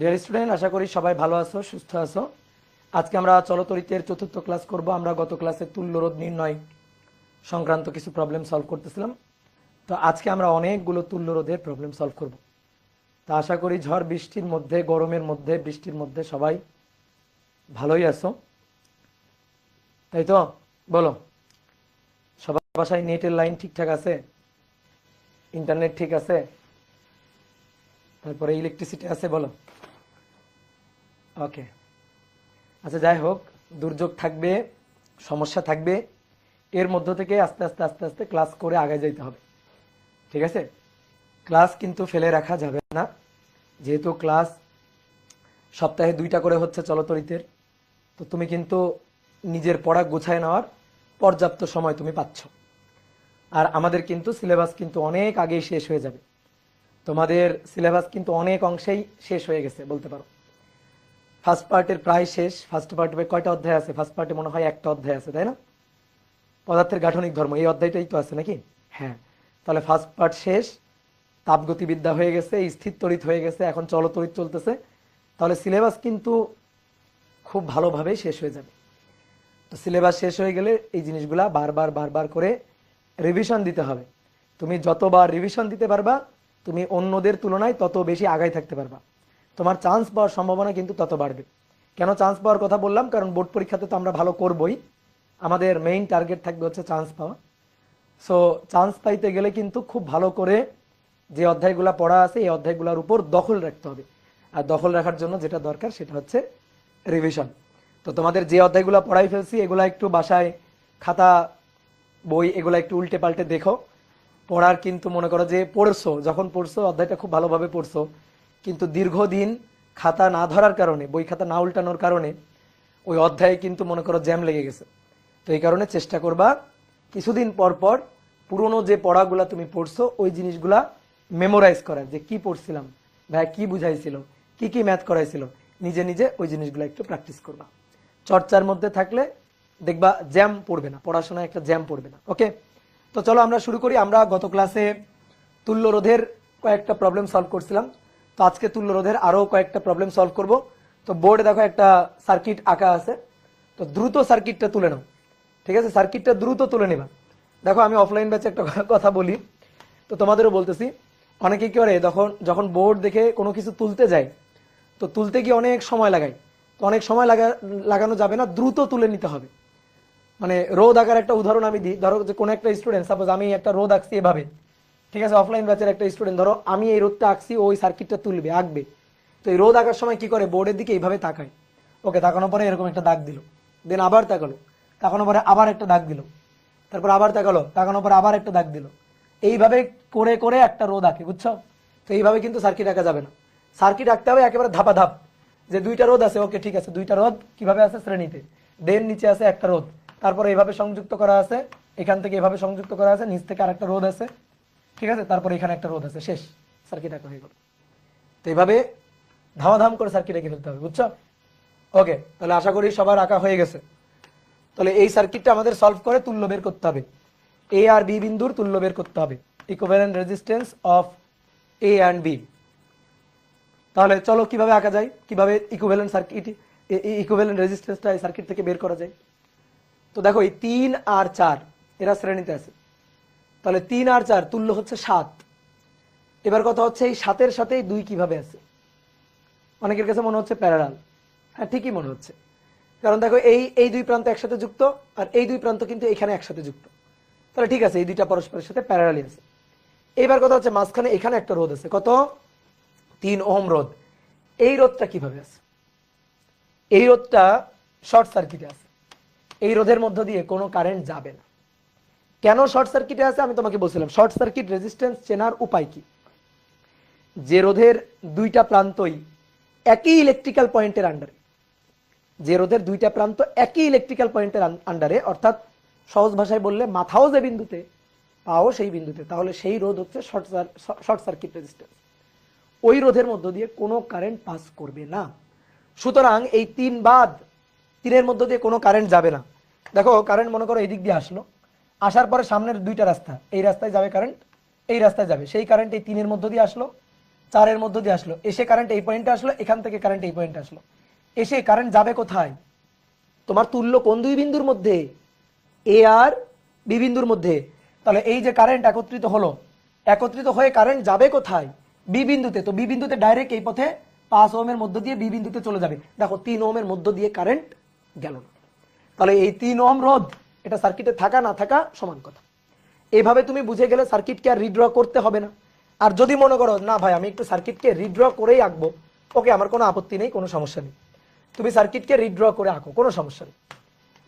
Dear student, আশা করি সবাই ভালো আছো, সুস্থ আছো। আজকে আমরা চলতরিতের চতুর্থ ক্লাস করব। আমরা গত ক্লাসে তুল্যরোধ নির্ণয় সংক্রান্ত কিছু প্রবলেম সলভ করতেছিলাম। তো আজকে আমরা অনেকগুলো তুল্যরোধের প্রবলেম সলভ করব। তা আশা করি ঝড় বৃষ্টির মধ্যে, গরমের মধ্যে, বৃষ্টির মধ্যে সবাই ভালোই আছো, তাই তো? বলো, সবার বাসায় নেটের লাইন ঠিকঠাক আছে? ইন্টারনেট ঠিক আছে? তারপরে ইলেকট্রিসিটি আছে? বলো। ওকে, আচ্ছা, যাই হোক, দুর্যোগ থাকবে, সমস্যা থাকবে, এর মধ্য থেকে আস্তে আস্তে আস্তে আস্তে ক্লাস করে আগে যাইতে হবে, ঠিক আছে? ক্লাস কিন্তু ফেলে রাখা যাবে না, যেহেতু ক্লাস সপ্তাহে 2টা করে হচ্ছে চলতরিতের। তো তুমি কিন্তু নিজের পড়া গুছায় নেওয়ার পর্যাপ্ত সময় তুমি পাচ্ছ। আর আমাদের কিন্তু সিলেবাস কিন্তু অনেক আগেই শেষ হয়ে যাবে। তোমাদের সিলেবাস কিন্তু অনেক অংশেই শেষ হয়ে গেছে বলতে পারো। ফার্স্ট পার্টের প্রায় শেষ। ফার্স্ট পার্টে কয়টা অধ্যায় আছে? ফার্স্ট পার্টে মনে হয় একটা অধ্যায় আছে, তাই না? পদার্থের গাঠনিক ধর্ম, এই অধ্যায়টাই তো আছে নাকি? হ্যাঁ, তাহলে ফার্স্ট পার্ট শেষ। তাপগতিবিদ্যা হয়ে গেছে, স্থির তড়িৎ হয়ে গেছে, এখন চলতড়িৎ চলতেছে। তাহলে সিলেবাস কিন্তু খুব ভালোভাবেই শেষ হয়ে যাবে। তো সিলেবাস শেষ হয়ে গেলে এই জিনিসগুলা বারবার বারবার করে রিভিশন দিতে হবে। তুমি যতবার রিভিশন দিতে পারবা, তুমি অন্যদের তুলনায় তত বেশি আগায় থাকতে পারবা। তোমার চান্স পাওয়ার সম্ভাবনা কিন্তু তত বাড়বে। কেন চান্স পাওয়ার কথা বললাম? কারণ বোর্ড পরীক্ষাতে তো আমরা ভালো করবই, আমাদের মেইন টার্গেট থাকবে হচ্ছে চান্স পাওয়া। সো চান্স পাইতে গেলে কিন্তু খুব ভালো করে যে অধ্যায়গুলো পড়া আছে এই অধ্যায়গুলোর উপর দখল রাখতে হবে। আর দখল রাখার জন্য যেটা দরকার সেটা হচ্ছে রিভিশন। তো তোমাদের যে অধ্যায়গুলো পড়াই ফেলছি এগুলা একটু বাসায় খাতা বই এগুলা একটু উল্টে পাল্টে দেখো। পড়ার কিন্তু মনে করো যে পড়ছো, যখন পড়ছো অধ্যায়টা খুব ভালোভাবে পড়ছো, কিন্তু দীর্ঘদিন খাতা না ধরার কারণে, বই খাতা না উল্টানোর কারণে ওই অধ্যায়ে কিন্তু মনে করো জ্যাম লেগে গেছে। তো এই কারণে চেষ্টা করবা কিছুদিন পর পর পুরনো যে পড়াগুলা তুমি পড়ছো ওই জিনিসগুলা মেমোরাইজ করার, যে কি পড়ছিলাম, ভাই কি বুঝাইছিল, কি কি ম্যাথ করাইছিল, নিজে নিজে ওই জিনিসগুলো একটু প্র্যাকটিস করবা। চর্চার মধ্যে থাকলে দেখবা জ্যাম পড়বে না, পড়াশোনায় একটা জ্যাম পড়বে না। ওকে, তো চলো আমরা শুরু করি। আমরা গত ক্লাসে তুল্যরোধের কয়েকটা প্রবলেম সলভ করছিলাম। তো আজকে তুল্যরোধের আরো কয়েকটা প্রবলেম সলভ করব। তো বোর্ডে দেখো একটা সার্কিট আঁকা আছে, তো দ্রুত সার্কিটটা তুলে নাও, ঠিক আছে? সার্কিটটা দ্রুত তুলে নেবা। দেখো, আমি অফলাইন ব্যাচে একটা কথা বলি, তো তোমাদেরও বলতেছি। অনেকে কি করে, যখন বোর্ড দেখে কোনো কিছু তুলতে যায়, তো তুলতে গিয়ে অনেক সময় লাগায়। তো অনেক সময় লাগানো যাবে না, দ্রুত তুলে নিতে হবে। মানে রোদ আঁকার একটা উদাহরণ আমি দিই। ধরো যে কোনো একটা স্টুডেন্ট, সাপোজ আমি একটা রোদ আঁকছি এভাবে, ঠিক আছে? অফলাইন ব্যাচের একটা স্টুডেন্ট, ধরো আমি এই রোদটা আঁকছি, ওই সার্কিটটা তুলবে, আঁকবে। তো এই রোদ আঁকার সময় কি করে, বোর্ডের দিকে এইভাবে তাকায়। ওকে, তাকানোর পরে এরকম একটা দাগ দিল, দেন আবার তাকালো, তাকানোর পরে আবার একটা দাগ দিল, তারপর আবার তাকালো, তাকানোর পরে আবার একটা দাগ দিল। এইভাবে করে করে একটা রোদ আঁকে, বুঝছো? তো এইভাবে কিন্তু সার্কিট আঁকা যাবে না। সার্কিট আঁকতে হবে একেবারে ধাপা ধাপ, যে 2টা রোদ আছে, ওকে ঠিক আছে, 2টা রোদ কিভাবে আছে শ্রেণীতে, দেন নিচে আছে একটা রোদ, তারপরে এইভাবে সংযুক্ত করা আছে, এখান থেকে এভাবে সংযুক্ত করা আছে, নিচ থেকে আরেকটা রোদ আছে, ঠিক আছে, তারপরে এখানে একটা রোদ আছে, শেষ, সার্কিট আঁকা হয়ে গেল। তো এইভাবে ধামাধাম করে সার্কিট এঁকে ফেলতে হবে, বুঝছো? ওকে, তাহলে আশা করি সবার আঁকা হয়ে গেছে। তাহলে এই সার্কিটটা আমাদের সলভ করে তুল্য বের করতে হবে। এ আর বি বিন্দুর তুল্য বের করতে হবে, equivalent resistance of A and B. তাহলে চলো কিভাবে আঁকা যায়, কিভাবে ইকুইভ্যালেন্ট সার্কিট, ইকুইভ্যালেন্ট রেজিস্ট্যান্সটা এই সার্কিট থেকে বের করা যায়। তো দেখো, এই 3 আর 4 এরা শ্রেণীতে আছে, তাহলে 3 আর 4 তুল্য হচ্ছে 7। এবার কথা হচ্ছে এই 7-এর সাথে 2 কিভাবে আছে? অনেকের কাছে মনে হচ্ছে প্যারালাল। হ্যাঁ, ঠিকই মনে হচ্ছে, কারণ দেখো এই 2 প্রান্ত একসাথে যুক্ত, আর এই 2 প্রান্ত কিন্তু এখানে একসাথে যুক্ত। তাহলে ঠিক আছে, এই 2টা পরস্পরের সাথে প্যারালালি আছে। এইবার কথা হচ্ছে মাঝখানে এখানে একটা রোধ আছে, কত? 3 ওহম রোধ। এই রোধটা কিভাবে আছে? এই রোধটা শর্ট সার্কিটে আছে, এই রোধের মধ্য দিয়ে কোনো কারেন্ট যাবে না। কেন শর্ট সার্কিটে আছে আমি তোমাকে বলছিলাম। শর্ট সার্কিট রেজিস্ট্যান্স চেনার উপায় কি? যে রোধের 2টা প্রান্তই একই ইলেকট্রিক্যাল পয়েন্টের আন্ডারে, যে রোধের 2টা প্রান্ত একই ইলেকট্রিক্যাল পয়েন্টের আন্ডারে, অর্থাৎ সহজ ভাষায় বললে মাথাও যে বিন্দুতে, পাও সেই বিন্দুতে, তাহলে সেই রোধ হচ্ছে শর্ট সার্কিট রেজিস্ট্যান্স। ওই রোধের মধ্য দিয়ে কোনো কারেন্ট পাস করবে না। সুতরাং এই 3 বাদ, 3-এর মধ্য দিয়ে কোনো কারেন্ট যাবে না। দেখো, কারেন্ট মনে করো এই দিক দিয়ে আসলো, আসার পরে সামনের 2টা রাস্তা, এই রাস্তায় যাবে কারেন্ট, এই রাস্তায় যাবে, সেই কারেন্ট এই 3-এর মধ্য দিয়ে আসলো, 4 এর মধ্য দিয়ে আসলো, এসে কারেন্ট এই পয়েন্টে আসলো, এখান থেকে কারেন্ট এই পয়েন্টে আসলো, এসে কারেন্ট যাবে কোথায়? তোমার তুল্য কোন দুই বিন্দুর মধ্যে? এ আর বি বিন্দুর মধ্যে। তাহলে এই যে কারেন্ট একত্রিত হলো, একত্রিত হয়ে কারেন্ট যাবে কোথায়? বি বিন্দুতে। তো বি বিন্দুতে ডাইরেক্ট এই পথে 5 ওহমের মধ্য দিয়ে বি বিন্দুতে চলে যাবে। দেখো 3 ওহমের মধ্য দিয়ে কারেন্ট গেল না। তাহলে এই 3 ওহম রোধ এটা সার্কিটে থাকা না থাকা সমান কথা। এইভাবে তুমি বুঝে গেলে সার্কিটকে আর রিড্র করতে হবে না। আর যদি মনে করো না ভাই আমি একটু সার্কিটকে রিড্র করেই আঁকবো, ওকে, আমার কোনো আপত্তি নেই, কোনো সমস্যা নেই, তুমি সার্কিটকে রিড্র করে আঁকো, কোনো সমস্যা নেই।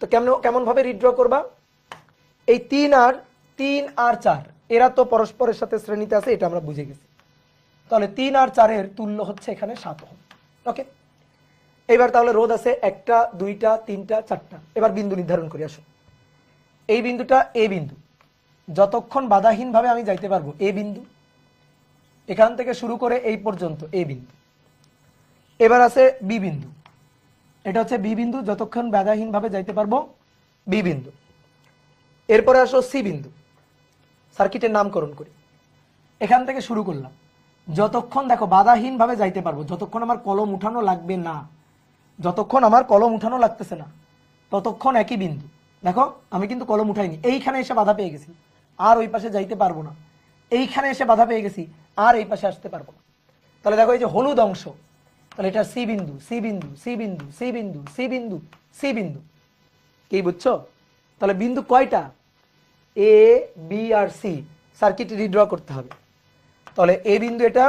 তো কেমন ভাবে রিড্র করবা? এই 3 আর 4 এরা তো পরস্পরের সাথে শ্রেণীতে আছে, এটা আমরা বুঝে গেছি। তাহলে 3 আর 4 এর তুল্য হচ্ছে এখানে 7 ওহম। ওকে, এবার তাহলে রোধ আছে 1টা 2টা 3টা 4টা। এবার বিন্দু নির্ধারণ করি, আসো। এই বিন্দুটা এ বিন্দু, যতক্ষণ বাধাহীনভাবে আমি যাইতে পারবো এ বিন্দু, এখান থেকে শুরু করে এই পর্যন্ত এ বিন্দু। এবার আছে বি বিন্দু, এটা হচ্ছে বি বিন্দু, যতক্ষণ বাধাহীনভাবে যাইতে পারবো বি বিন্দু। এরপরে আসো সি বিন্দু, সার্কিটের নামকরণ করি, এখান থেকে শুরু করলাম, যতক্ষণ দেখো বাধাহীনভাবে যাইতে পারবো, যতক্ষণ আমার কলম উঠানো লাগবে না, যতক্ষণ আমার কলম উঠানো লাগতেছে না, ততক্ষণ একই বিন্দু। দেখো আমি কিন্তু কলম উঠাইনি, এইখানে এসে বাধা পেয়ে গেছি, আর ওই পাশে যাইতে পারবো না, এইখানে এসে বাধা পেয়ে গেছি, আর এই পাশে আসতে পারবো না। তাহলে দেখো এই যে হলুদ অংশ, তাহলে এটা সি বিন্দু, সি বিন্দু, সি বিন্দু, সি বিন্দু, সি বিন্দু, সি বিন্দু। কি বুঝছো? তাহলে বিন্দু কয়টা? A B R C. Circuit redraw করতে হবে। তাহলে এ বিন্দু এটা,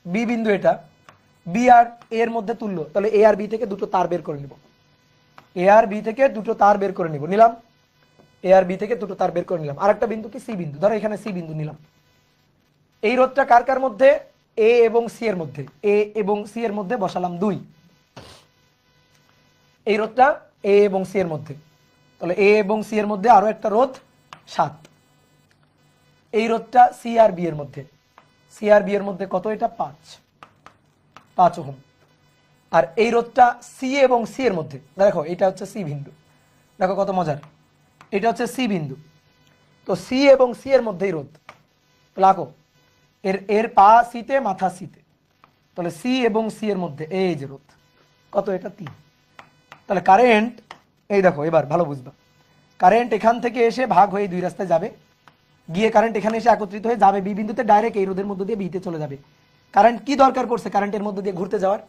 বি বিন্দু এটা, বি আর এর মধ্যে তুল্য, তাহলে এ আর বি থেকে দুটো তার বের করে নিব, এ আর বি থেকে দুটো তার বের করে নিব, নিলাম, এ আর বি থেকে দুটো তার বের করে নিলাম। আর একটা বিন্দু কি? সি বিন্দু, ধরো এখানে সি বিন্দু নিলাম। এই রোধটা কার কার মধ্যে? এ এবং সি এর মধ্যে, এ এবং সি এর মধ্যে বসালাম 2। এই রোধটা এ এবং সি এর মধ্যে, তাহলে এ এবং সি এর মধ্যে আরো একটা রোধ 7। এই রোধটা সি আর বি এর মধ্যে, সি আর বি এর মধ্যে কত? এটা 5 ওহম। আর এই রোধটা সি এবং সি এর মধ্যে, দেখো এটা হচ্ছে সি বিন্দু, দেখো কত মজার, এটা হচ্ছে সি বিন্দু, তো সি এবং সি এর মধ্যেই রোধ। লাখো এর পা সিতে, মাথা সিতে, তাহলে সি এবং সি এর মধ্যে এই যে রোধ কত? এটা 3। তাহলে কারেন্ট, এই দেখো এবার ভালো বুঝবা, কারেন্ট এখান থেকে এসে ভাগ হয়ে 2 রাস্তায় যাবে, গিয়ে কারেন্ট এখানে এসে একত্রিত হয়ে যাবে বি বিন্দুতে, ডাইরেক্ট এই রোধের মধ্য দিয়ে বিতে চলে যাবে। কারেন্ট কি দরকার পড়ছে কারেন্টের মধ্য দিয়ে ঘুরতে যাওয়ার?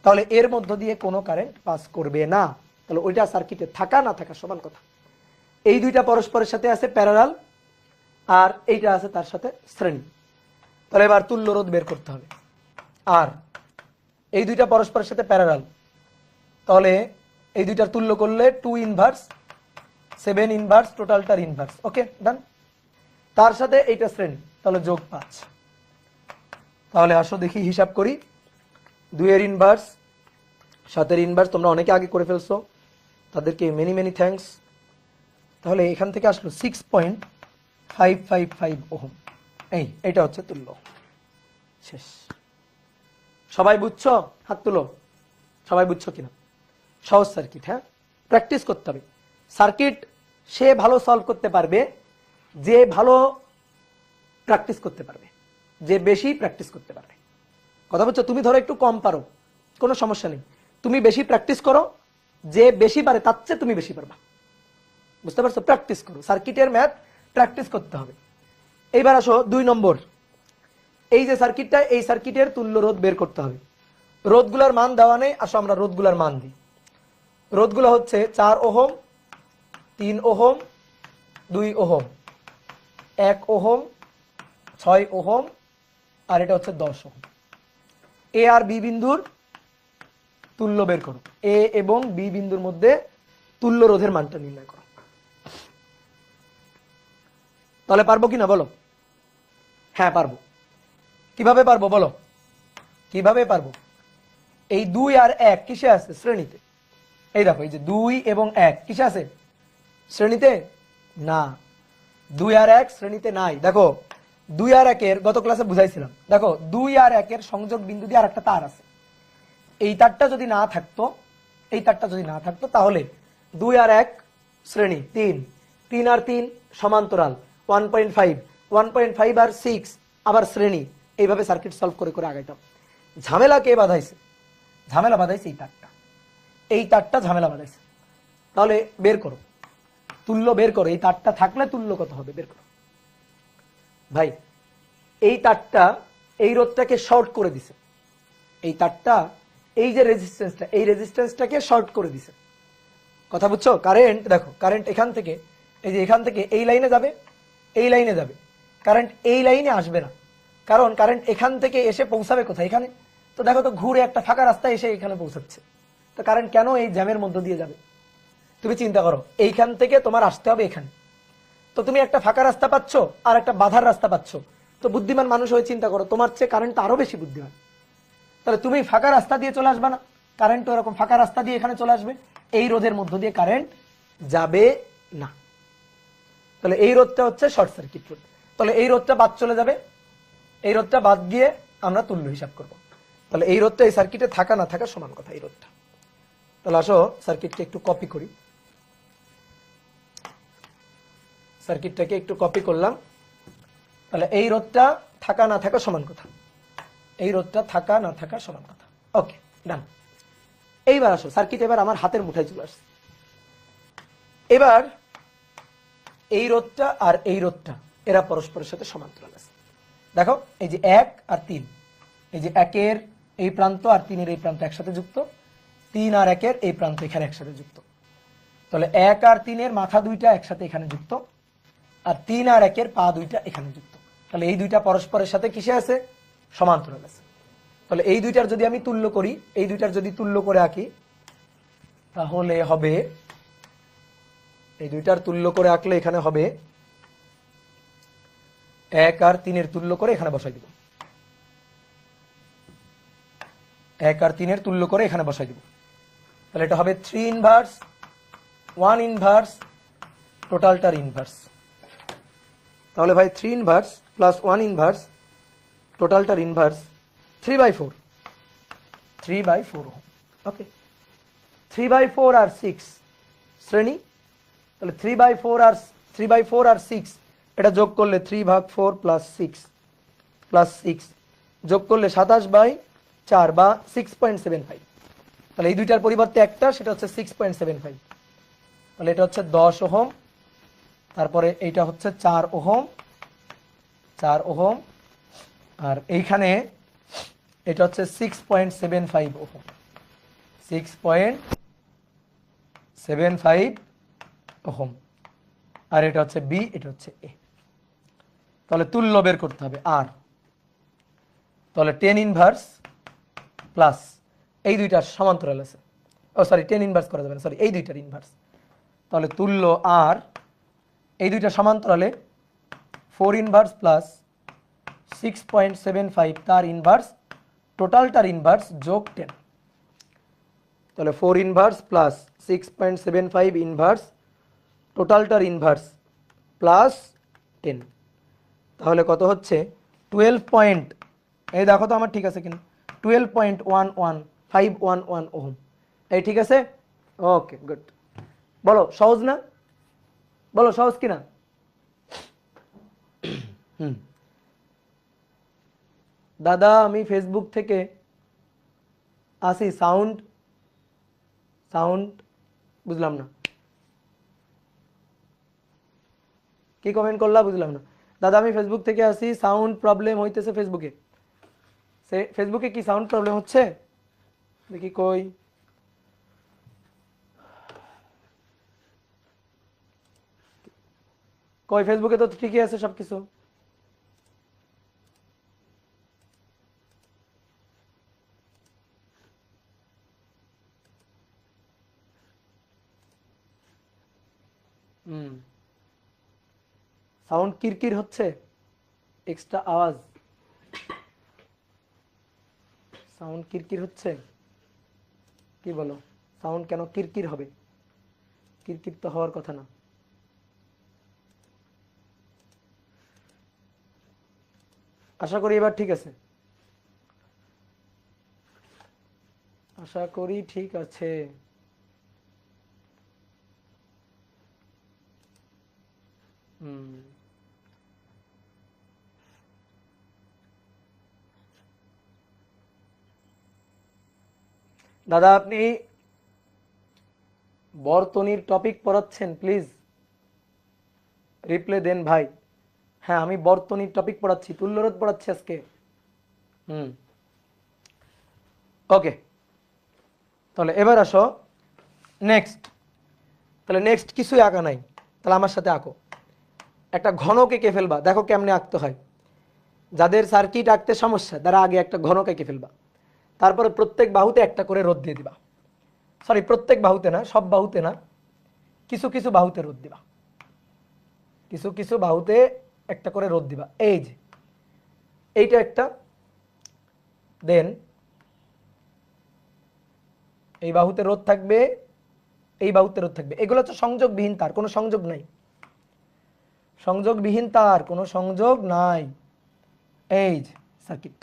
তাহলে এর মধ্য দিয়ে কোনো কারেন্ট পাস করবে না। তাহলে ওইটা সার্কিটে থাকা না থাকা সমান কথা। এই দুইটা পরস্পরের সাথে আছে প্যারালাল, আর এইটা আছে তার সাথে শ্রেণী। তাহলে এবার তুল্য রোধ বের করতে হবে। আর এই দুইটা পরস্পরের সাথে প্যারালাল, তাহলে এই দুইটার তুল্য করলে 2 ইনভার্স 7 ইনভার্স, টোটালটার ইনভার্স। ওকে, ডান। তার সাথে এইটা শ্রেণী, তাহলে যোগ 5। তাহলে আসো দেখি হিসাব করি, 2 এর ইনভার্স 7 এর ইনভার্স, তোমরা অনেকে আগে করে ফেলছো, তাদেরকে মেনি মেনি থ্যাঙ্কস। তাহলে এখান থেকে আসলো 6.555 ওহম। এইটা হচ্ছে তুল্য। শেষ। সবাই বুঝছো? হাত তুলো, সবাই বুঝছো কিনা? সহজ সার্কিট, হ্যাঁ, প্র্যাকটিস করতে হবে। সার্কিট সে ভালো সলভ করতে পারবে যে ভালো প্র্যাকটিস করতে পারবে, যে বেশি প্র্যাকটিস করতে পারবে। কথা বলছো? তুমি ধরো একটু কম পারো, কোনো সমস্যা নেই, তুমি বেশি প্র্যাকটিস করো, যে বেশি পারে তার চেয়ে তুমি বেশি পারবা। বুঝতে পারছো? প্র্যাকটিস করো, সার্কিটের ম্যাথ প্র্যাকটিস করতে হবে। এইবার আসো 2 নম্বর, এই যে সার্কিটটা, এই সার্কিটের তুল্য রোধ বের করতে হবে। রোধগুলার মান দেওয়া নেই, আসো আমরা রোধগুলার মান দিই। রোধগুলো হচ্ছে 4 ohm, 3 ohm, 2 ohm, 1 ohm, 6 ohm, আর এটা হচ্ছে 10 ওহম। এ আর বি বিন্দুর তুল্য বের করো, এ এবং বি বিন্দুর মধ্যে তুল্য রোধের মানটা নির্ণয় করো। তাহলে পারবো কিনা বলো? হ্যাঁ পারবো। কিভাবে পারবো বলো? কিভাবে পারবো? এই 2 আর 1 কিসে আছে? শ্রেণীতে। এই দেখো, এই যে 2 এবং 1 কিসে আছে? শ্রেণীতে না, 2 আর 1 শ্রেণীতে নাই। দেখো 2 আর 1 এর গত ক্লাসে বুঝাইছিলাম, দেখো 2 আর 1 এর সংযোগ বিন্দু দিয়ে আরেকটা তার আছে। এই তারটা যদি না থাকতো, এই তারটা যদি না থাকতো, তাহলে 2 আর 1 শ্রেণী, 3 আর 3 সমান্তরাল, 1.5 আর 6 আবার শ্রেণী, এইভাবে সার্কিট সলভ করে করে আগাইতাম। ঝামেলা কে বাধাইছে? ঝামেলা বাধাইছে এই তারটা, এই তারটা ঝামেলা বাধাইছে। তাহলে বের করো, তুল্য বের করো, এই তারটা থাকলে তুল্য কত হবে বের করো। ভাই এই তারটা এই রোধটাকে শর্ট করে দিছে, এই তারটা এই যে রেজিস্ট্যান্সটা, এই রেজিস্ট্যান্সটাকে শর্ট করে দিছে। কথা বুঝছো? কারেন্ট দেখো, কারেন্ট এখান থেকে এই যে এখান থেকে এই লাইনে যাবে, এই লাইনে যাবে, কারেন্ট এই লাইনে আসবে না, কারণ কারেন্ট এখান থেকে এসে পৌঁছাবে কোথায়? এখানে। তো দেখো তো ঘুরে একটা ফাঁকা রাস্তায় এসে এখানে পৌঁছাচ্ছে, তো কারেন্ট কেন এই জ্যামের মধ্য দিয়ে যাবে? তুমি চিন্তা করো, এইখান থেকে তোমার আসতে হবে এখানে, তো তুমি একটা ফাঁকা রাস্তা পাচ্ছ আর একটা বাধার রাস্তা পাচ্ছ, তো বুদ্ধিমান মানুষ হয়ে চিন্তা করো, তোমার চেয়ে কারেন্ট আরো বেশি বুদ্ধিমান। তাহলে তুমি ফাঁকা রাস্তা দিয়ে চলে আসবে না, কারেন্ট এরকম ফাঁকা রাস্তা দিয়ে এখানে চলে আসবে, এই রোধের মধ্য দিয়ে কারেন্ট যাবে না। তাহলে এই রোধটা হচ্ছে শর্ট সার্কিট রোধ। তাহলে এই রোধটা বাদ চলে যাবে, এই রোধটা বাদ গিয়ে আমরা তুল্য হিসাব করব। তাহলে এই রোধটা এই সার্কিটে থাকা না থাকা সমান কথা, এই রোধটা। তাহলে আসো সার্কিটকে একটু কপি করি, সার্কিটটাকে একটু কপি করলাম। তাহলে এই রোধটা থাকা না থাকা সমান কথা, এই রোধটা থাকা না থাকা সমান কথা। ওকে, ডান। এইবার আসো সার্কিট এবার আমার হাতের মুঠায় চলে আসছে। এবার এই রোধটা আর এই রোধটা এরা পরস্পরের সাথে সমান্তরাল আছে। দেখো এই যে 1 আর 3, এই যে 1 এর এই প্রান্ত আর 3 এর এই প্রান্ত একসাথে যুক্ত, 3 আর 1 এর এই প্রান্ত এখানে একসাথে যুক্ত। তাহলে 1 আর 3 এর মাথা দুইটা একসাথে এখানে যুক্ত, আর 3 আর 1 এর পা দুইটা এখানে যুক্ত। তাহলে এই দুইটা পরস্পরের সাথে কিসে আছে? সমান্তরাল আছে। তাহলে এই দুইটার যদি আমি তুল্য করি, এই দুইটার যদি তুল্য করে আঁকি, তাহলে হবে, এই দুইটার তুল্য করে আঁকলে এখানে হবে 1 আর 3 এর তুল্য করে এখানে বসাই দিব, 1 আর 3 এর তুল্য করে এখানে বসাই দিব। তাহলে এটা হবে 3 ইনভার্স 1 ইনভার্স, টোটালটার ইনভার্স। তাহলে ভাই 3 ইনভার্স প্লাস 1 ইনভার্স, টোটালটার ইনভার্স 3/4, 3/4 ওকে। 3/4 আর 6 শ্রেণী, তাহলে 3/4 আর 3/4 আর 6 এটা যোগ করলে 3/4 প্লাস 6 যোগ করলে 27/4 বা 6.75। তাহলে এই দুইটার পরিবর্তে একটা, সেটা হচ্ছে 6.75। তাহলে এটা হচ্ছে 10 ওহম, তারপরে এইটা হচ্ছে 4 ওহম, 4 ওহম, আর এইখানে এটা হচ্ছে 6.75 ওহম, 6.75 ওহম, আর এটা হচ্ছে বি, এটা হচ্ছে এ। তাহলে তুল্য বের করতে হবে আর, তাহলে 10 ইনভার্স প্লাস এই দুইটার সমান্তরাল আছে, ও সরি 10 ইনভার্স করা যাবে না, সরি এই দুইটার ইনভার্স। তাহলে তুল্য আর এই দুইটা সমান্তরালে 4 ইনভার্স প্লাস 6.75 তার ইনভার্স, টোটালটার ইনভার্স যোগ 10। তাহলে 4 ইনভার্স প্লাস 6.75 ইনভার্স, টোটালটার ইনভার্স প্লাস 10, তাহলে কত হচ্ছে 12 পয়েন্ট, এই দেখো তো আমার ঠিক আছে কিনা, 12.11511 ওহম, এই ঠিক আছে। Okay good. বলো সহজ না? বলো সহজ কিনা? দাদা আমি ফেসবুক থেকে আসি, সাউন্ড সাউন্ড বুঝলাম না, কি কমেন্ট করলা বুঝলাম না। দাদা আমি ফেসবুক থেকে আসি, সাউন্ড প্রবলেম হইতেছে ফেসবুকে। ফেসবুকে কি সাউন্ড প্রবলেম হচ্ছে? দেখি কই, কই ফেসবুকে তো ঠিকই আছে সবকিছু। সাউন্ড কিরকির হচ্ছে, এক্সট্রা আওয়াজ, সাউন্ড কিরকির হচ্ছে, কি বলো? সাউন্ড কেন কিরকির হবে? কিরকির তো হওয়ার কথা না। আশা করি এবার ঠিক আছে, আশা করি ঠিক আছে। দাদা আপনি বর্তনীর টপিক পড়াচ্ছেন, প্লিজ রিপ্লাই দেন ভাই। হ্যাঁ আমি বর্তনীর টপিক পড়াচ্ছি, তুল্যরোধ পড়াচ্ছি আজকে। ওকে, তাহলে এবার আসো নেক্সট। তাহলে নেক্সট কিছুই আঁকা নাই, তাহলে আমার সাথে আঁকো। একটা ঘনক এঁকে ফেলবা, দেখো কেমনে আঁকতে হয়। যাদের সার্কিট আঁকতে সমস্যা তারা আগে একটা ঘনক এঁকে ফেলবা, তারপরে প্রত্যেক বাহুতে একটা করে রোধ দিয়ে দিবা। সরি, প্রত্যেক বাহুতে না, সব বাহুতে না, কিছু কিছু বাহুতে রোধ দিবা, কিছু কিছু বাহুতে একটা করে রোধ দিবা। এই যে এইটা একটা, দেন এই বাহুতে রোধ থাকবে, এই বাহুতে রোধ থাকবে। এগুলো হচ্ছে সংযোগবিহীন তার, কোনো সংযোগ নাই, সংযোগবিহীন তার, কোনো সংযোগ নাই। এই যে সার্কিট।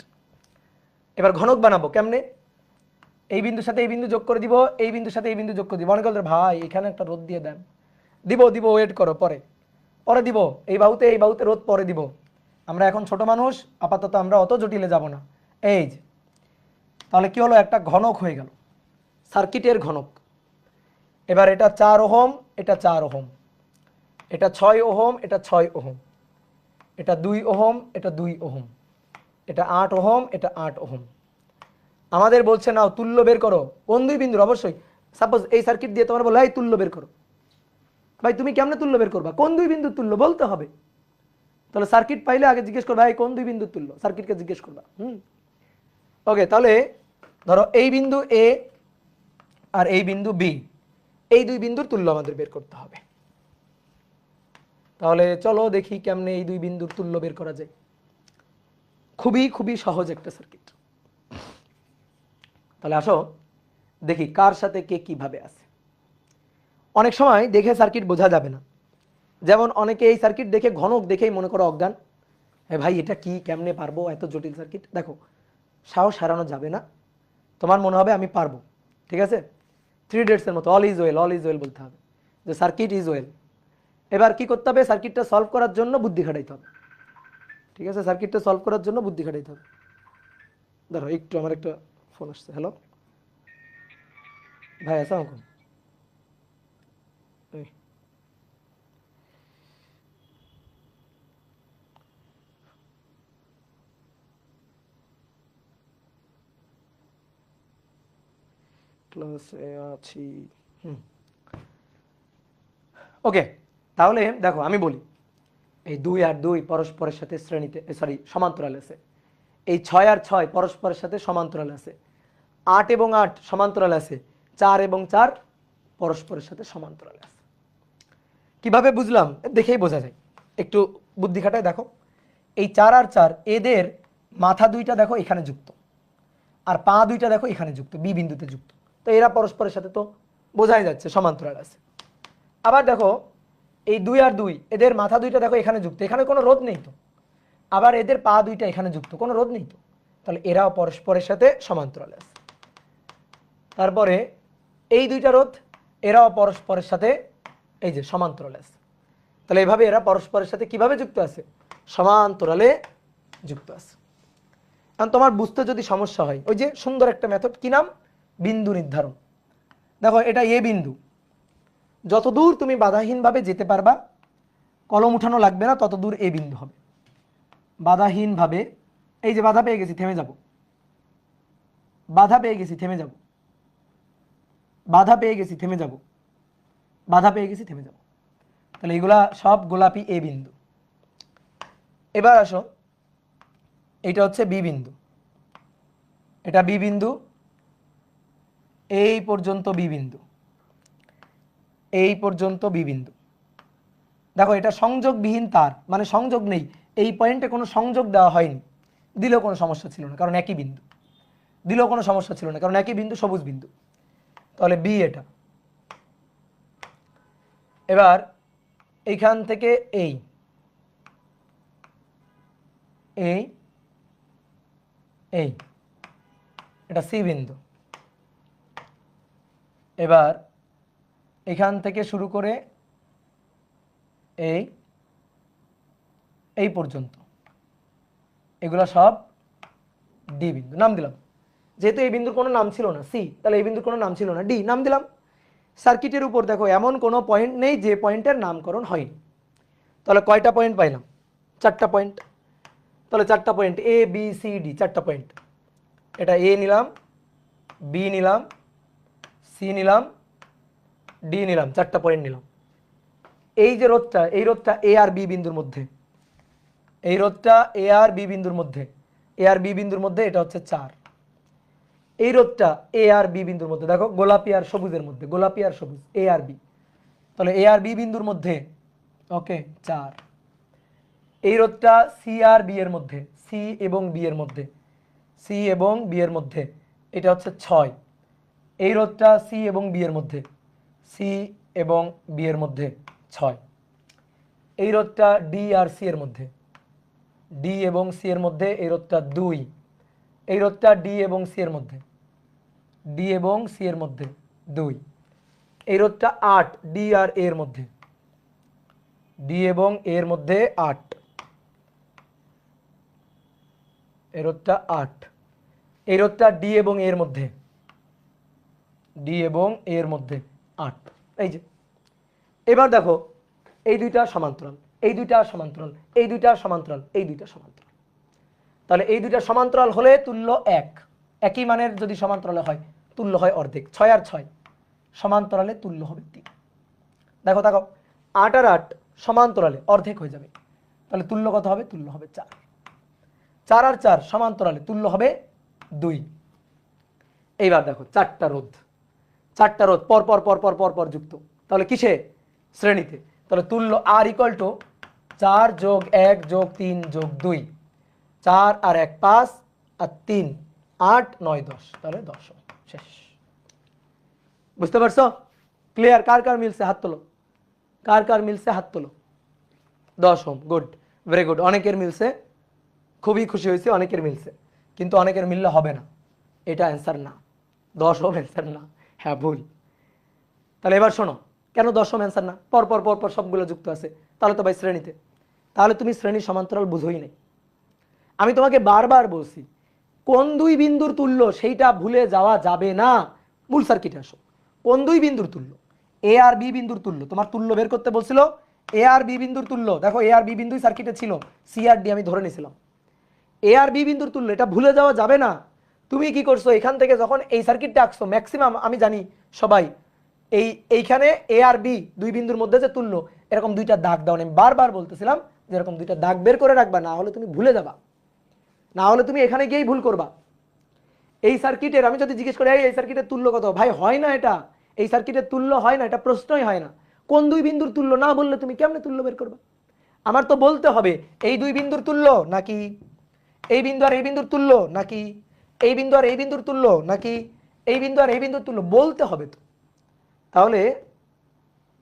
এবার ঘনক বানাবো কেমনে? এই বিন্দুর সাথে এই বিন্দু যোগ করে দিব, এই বিন্দুর সাথে এই বিন্দু যোগ করে দিব। অনেক বলতে ভাই এখানে একটা রোধ দিয়ে দেন, দিব দিব, ওয়েট করো, পরে পরে দিব। এই বাহুতে রোধ পরে দিব। আমরা এখন ছোট মানুষ, আপাতত আমরা অত জটিলে যাব না। এই যে তাহলে কি হলো, একটা ঘনক হয়ে গেল, সার্কিটের ঘনক। এবার এটা 4 ওহম, এটা 4 ওহম, এটা 6 ওহম, এটা 6 ওহম, এটা 2 ওহম, এটা 2 ওহম, এটা 8 ওহম, এটা 8 ওহম। আমাদের বলছে নাও তুল্য বের করো, কোন দুই বিন্দুর? অবশ্যই সাপোজ এই সার্কিট দিয়ে তোমার বলে এই তুল্য বের করো, ভাই তুমি কেমনে তুল্য বের করবা? কোন দুই বিন্দুর তুল্য বলতে হবে। তাহলে সার্কিট পাইলে আগে জিজ্ঞেস করবা এই কোন দুই বিন্দুর তুল্য, সার্কিটকে জিজ্ঞেস করবা। ওকে, তাহলে ধরো এই বিন্দু এ আর এই বিন্দু বি, এই দুই বিন্দুর তুল্য আমাদের বের করতে হবে। তাহলে চলো দেখি কেমনে এই দুই বিন্দুর তুল্য বের করা যায়। খুবই খুবই সহজ একটা সার্কিট। তাহলে আসো দেখি কার সাথে কে কিভাবে আছে। অনেক সময় দেখে সার্কিট বোঝা যাবে না, যেমন অনেকে এই সার্কিট দেখে ঘনক দেখেই মনে করো অজ্ঞান, হ্যাঁ ভাই এটা কি, কেমনে পারবো এত জটিল সার্কিট। দেখো সাহস হারানো যাবে না, তোমার মনে হবে আমি পারবো, ঠিক আছে। 3 ডেটসের মতো all is well, all is well বলতে হবে, যে সার্কিট ইজ ওয়েল। এবার কি করতে হবে, সার্কিটটা সলভ করার জন্য বুদ্ধি খাটাইতে হবে, ঠিক আছে। সার্কিটটা সলভ করার জন্য বুদ্ধি খাটাইতে হবে। ধরো একটু আমার একটা ফোন আসছে, হ্যালো ভাই, আসসালামু আলাইকুম। এই, ক্লাসে আছি। ওকে, তাহলে দেখো আমি বলি, এই 2 আর 2 পরস্পরের সাথে শ্রেণীতে, সরি সমান্তরাল আছে। এই 6 আর 6 পরস্পরের সাথে সমান্তরাল আছে। 8 এবং 8 সমান্তরাল আছে। 4 এবং 4 পরস্পরের সাথে সমান্তরাল আছে। কিভাবে বুঝলাম? দেখেই বোঝা যায়, একটু বুদ্ধি খাটায় দেখো। এই 4 আর 4 এদের মাথা দুইটা দেখো এখানে যুক্ত, আর পা দুইটা দেখো এখানে যুক্ত, বি বিন্দুতে যুক্ত। তো এরা পরস্পরের সাথে তো বোঝাই যাচ্ছে সমান্তরাল আছে। আবার দেখো এই 2 আর 2 এদের মাথা দুইটা দেখো এখানে যুক্ত, এখানে কোনো রোধ নেই তো। আবার এদের পা দুইটা এখানে যুক্ত, কোনো রোধ নেই তো। তাহলে এরাও পরস্পরের সাথে সমান্তরাল আছে। তারপরে এই দুইটা রোধ, এরাও পরস্পরের সাথে এই যে সমান্তরাল আছে। তাহলে এভাবে এরা পরস্পরের সাথে কিভাবে যুক্ত আছে? সমান্তরালে যুক্ত আছে। কারণ তোমার বুঝতে যদি সমস্যা হয়, ওই যে সুন্দর একটা মেথড, কি নাম? বিন্দু নির্ধারণ। দেখো এটা এ বিন্দু, যতদূর তুমি বাধাহীনভাবে যেতে পারবা, কলম উঠানো লাগবে না, তত দূর এ বিন্দু হবে। বাধাহীনভাবে, এই যে বাধা পেয়ে গেছি থেমে যাব, বাধা পেয়ে গেছি থেমে যাব, বাধা পেয়ে গেছি থেমে যাব, বাধা পেয়ে গেছি থেমে যাব। তাহলে এগুলা সব গোলাপি এ বিন্দু। এবার আসো, এইটা হচ্ছে বি বিন্দু, এটা বি বিন্দু, এই পর্যন্ত বি বিন্দু, এই পর্যন্ত বি বিন্দু। দেখো এটা সংযোগবিহীন তার, মানে সংযোগ নেই, এই পয়েন্টে কোনো সংযোগ দেওয়া হয়নি, দিলেও কোনো সমস্যা ছিল না কারণ একই বিন্দু, দিলেও কোনো সমস্যা ছিল না কারণ একই বিন্দু, সবুজ বিন্দু। তাহলে বি এটা। এবার এইখান থেকে এই এই এই এটা সি বিন্দু। এবার এখান থেকে শুরু করে এই এই পর্যন্ত এগুলো সব ডি বিন্দু, নাম দিলাম। যেহেতু এই বিন্দুর কোনো নাম ছিল না সি, তাহলে এই বিন্দুর কোনো নাম ছিল না ডি, নাম দিলাম। সার্কিটের উপর দেখো এমন কোনো পয়েন্ট নেই যে পয়েন্টের নামকরণ হয়নি। তাহলে কয়টা পয়েন্ট পাইলাম? 4টা পয়েন্ট। তাহলে 4টা point A B C D, 4টা পয়েন্ট। এটা এ নিলাম, বি নিলাম, সি নিলাম, ডি নিলাম, 4টা পয়েন্ট নিলাম। এই যে রোধটা, এই রোধটা এ আর বি বিন্দুর মধ্যে, এই রোধটা এ আর বি বিন্দুর মধ্যে, এ আর বি বিন্দুর মধ্যে এটা হচ্ছে 4। এই রোধটা এ আর বি বিন্দুর মধ্যে, দেখো গোলাপি আর সবুজের মধ্যে, গোলাপি আর সবুজ, এ আর বি। তাহলে এ আর বি বিন্দুর মধ্যে ওকে 4। এই রোধটা সি আর বি এর মধ্যে, সি এবং বি এর মধ্যে, সি এবং বি এর মধ্যে, এটা হচ্ছে 6। এই রোধটা সি এবং বি এর মধ্যে, সি এবং বি এর মধ্যে 6। এই রোধটা ডি আর সি এর মধ্যে, ডি এবং সি এর মধ্যে, এই রোধটা 2। এই রোধটা ডি এবং সি এর মধ্যে, ডি এবং সি এর মধ্যে 2। এই রোধটা 8 ডি আর এর মধ্যে, ডি এবং এর মধ্যে 8। এই রোধটা 8। এই রোধটা ডি এবং এর মধ্যে, ডি এবং এর মধ্যে 8। এই যে এবার দেখো এই দুইটা সমান্তরাল, এই দুইটা সমান্তরাল, এই দুইটা সমান্তরাল, এই দুইটা সমান্তরাল। তাহলে এই দুইটা সমান্তরাল হলে তুল্য 1, একই মানের যদি সমান্তরালে হয় তুল্য হয় অর্ধেক। 6 আর 6 সমান্তরালে তুল্য হবে 3। দেখো দেখো 8 আর 8 সমান্তরালে অর্ধেক হয়ে যাবে, তাহলে তুল্য কত হবে? তুল্য হবে 4। 4 আর 4 সমান্তরালে তুল্য হবে 2। এইবার দেখো 4টা রোধ, 4টা রোধ পর পর পর পর পর পর যুক্ত, তাহলে কিসে? শ্রেণীতে। তাহলে তুল্য আর ইকুয়াল টু 4 যোগ 1 যোগ 3 যোগ 2, 4 আর 1 5 আর 3 8 9 10, তাহলে 10 শেষ। বুঝতে পারছো? ক্লিয়ার? কার কার মিলছে হাত তোলো, কার কার মিলছে হাত তোলো। 10 ওহম, গুড, ভেরি গুড। অনেকের মিলছে, খুবই খুশি হয়েছে, অনেকের মিলছে, কিন্তু অনেকের মিললে হবে না, এটা অ্যান্সার না। 10 ওহম অ্যান্সার না, হ্যাঁ ভুল। তাহলে এবার শোনো, কেন 10 ওহম অ্যান্সার না? পর পর পর পর সবগুলো যুক্ত আছে, তাহলে তো ভাই শ্রেণীতে। তাহলে তুমি শ্রেণীর সমান্তরাল বুঝোই নাই। আমি তোমাকে বারবার বলছি কোন দুই বিন্দুর তুল্য সেইটা ভুলে যাওয়া যাবে না। মূল সার্কিটে আসো, কোন দুই বিন্দুর তুল্য? এ আর বি বিন্দুর তুল্য। তোমার তুল্য বের করতে বলছিল, এ আর বি বিন্দুর তুল্য। দেখো এ আর বি বিন্দুই সার্কিটে ছিল, সি আর ডি আমি ধরে নিয়েছিলাম। এ আর বি বিন্দুর তুল্য, এটা ভুলে যাওয়া যাবে না। তুমি কি করছো, এখান থেকে যখন এই সার্কিটটা আঁকছো, ম্যাক্সিমাম আমি জানি সবাই এইখানে এ আর বি দুই বিন্দুর মধ্যে যে তুল্য, এরকম দুইটা দাগ দাও। আমি বারবার বলতেছিলাম যে এরকম দুইটা দাগ বের করে রাখবা, না হলে তুমি ভুলে যাবা, না হলে তুমি এখানে গিয়েই ভুল করবা। এই সার্কিটের আমি যদি জিজ্ঞেস করি এই সার্কিটের তুল্য কত, ভাই হয় না এটা, এই সার্কিটের তুল্য হয় না, এটা প্রশ্নই হয় না। কোন দুই বিন্দুর তুল্য না বললে তুমি কেমনে তুল্য বের করবা? আমার তো বলতে হবে এই দুই বিন্দুর তুল্য নাকি এই বিন্দু আর এই বিন্দুর তুল্য, নাকি এই বিন্দু আর এই বিন্দুর তুল্য, নাকি এই বিন্দু আর এই বিন্দুর তুল্য, বলতে হবে তো। তাহলে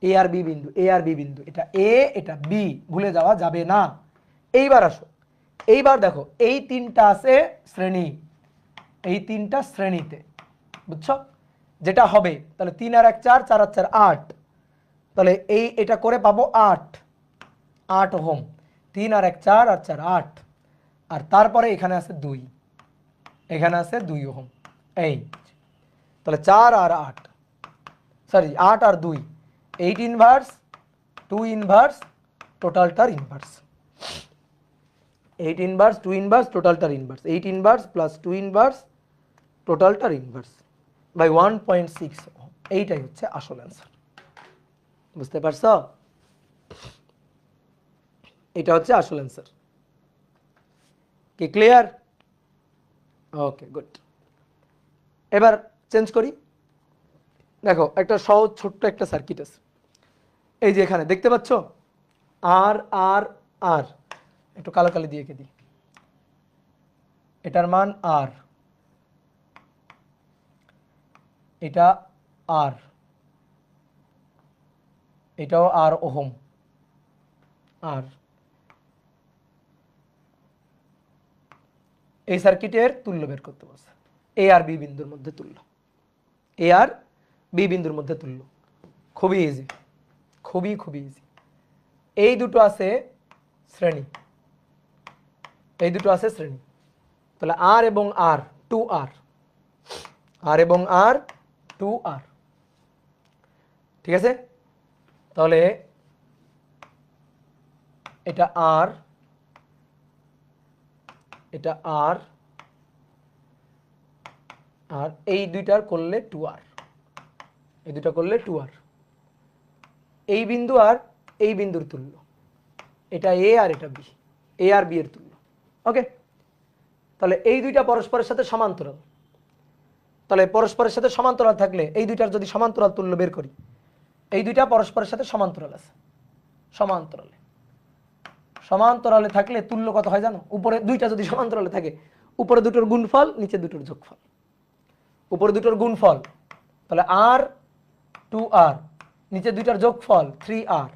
এ আর বি বিন্দু, এ আর বি বিন্দু, এটা এ এটা বি, ভুলে যাওয়া যাবে না। এইবার আসো, এইবার দেখো এই তিনটা আছে শ্রেণী, এই তিনটা শ্রেণীতে, বুঝছো? যেটা হবে তাহলে 3 আর 1 4, 4 আর 4 8, তাহলে এই এটা করে পাবো 8 ওহম। 3 আর 1 4 আর 4 8, আর তারপরে এখানে আছে 2, এখানে আছে 2 ওহম। এই তাহলে 4 আর 8, সরি 8 আর 2, 8 ইনভার্স 2 ইনভার্স টোটালটার ইনভার্স, 8 ইনভার্স 2 ইনভার্স টোটালটার ইনভার্স, 8 ইনভার্স প্লাস 2 ইনভার্স টোটালটার ইনভার্স বাই 1.6 ওহম। এইটাই হচ্ছে আসল অ্যান্সার। বুঝতে পারছো? এটা হচ্ছে আসল অ্যান্সার। কি ক্লিয়ার? Okay good. এবার চেঞ্জ করি। দেখো একটা সহজ ছোট্ট একটা সার্কিট আছে, এই যে এখানে দেখতে পাচ্ছ আর আর আর, একটু কালো কালি দিয়ে এঁকে দিই, এটার মান আর, এটা আর, এটাও আর ওহম, আর এই সার্কিটের তুল্য বের করতে বলছে, এ আর বি বিন্দুর মধ্যে তুল্য, এ আর বি বিন্দুর মধ্যে তুল্য। খুবই ইজি, খুবই খুবই ইজি। এই দুটো আছে শ্রেণী, এই দুটো আছে শ্রেণী, তাহলে আর এবং আর 2 আর, আর এবং আর 2r, ঠিক আছে? তাহলে এটা আর, এটা আর, আর এই দুইটার করলে 2r, এই দুইটা করলে 2r। এই বিন্দু আর এই বিন্দুর তুল্য, এটা এ আর এটা বি, এ আর বি এর তুল্য। ওকে, তাহলে এই দুইটা পরস্পরের সাথে সমান্তরাল। তাহলে পরস্পরের সাথে সমান্তরাল থাকলে এই দুইটার যদি সমান্তরাল তুল্য বের করি, এই দুইটা পরস্পরের সাথে সমান্তরাল আছে, সমান্তরালে, সমান্তরালে থাকলে তুল্য কত হয় জানো? উপরে দুইটা যদি সমান্তরালে থাকে, উপরে দুটোর গুণফল, নিচে দুটোর যোগফল। উপরে দুটোর গুণফল তাহলে আর 2r, নিচে দুইটার যোগফল 3r,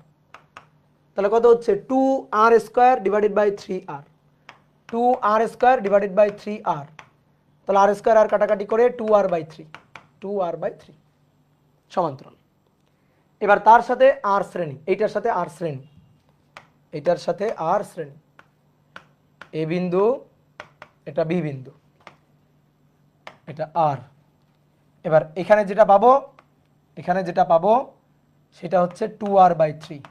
তাহলে কত হচ্ছে 2r square divided by 3r, 2r square divided by 3r। তাহলে আর স্কয়ার আর কাটাকাটি করে 2r বাই 3, 2r বাই 3 সমান্তরাল। এবার তার সাথে আর শ্রেণী, এইটার সাথে আর শ্রেণী, এইটার সাথে আর শ্রেণী, এ বিন্দু, এটা বি বিন্দু, এটা আর। এবার এখানে যেটা পাবো, এখানে যেটা পাবো সেটা হচ্ছে 2r বাই 3,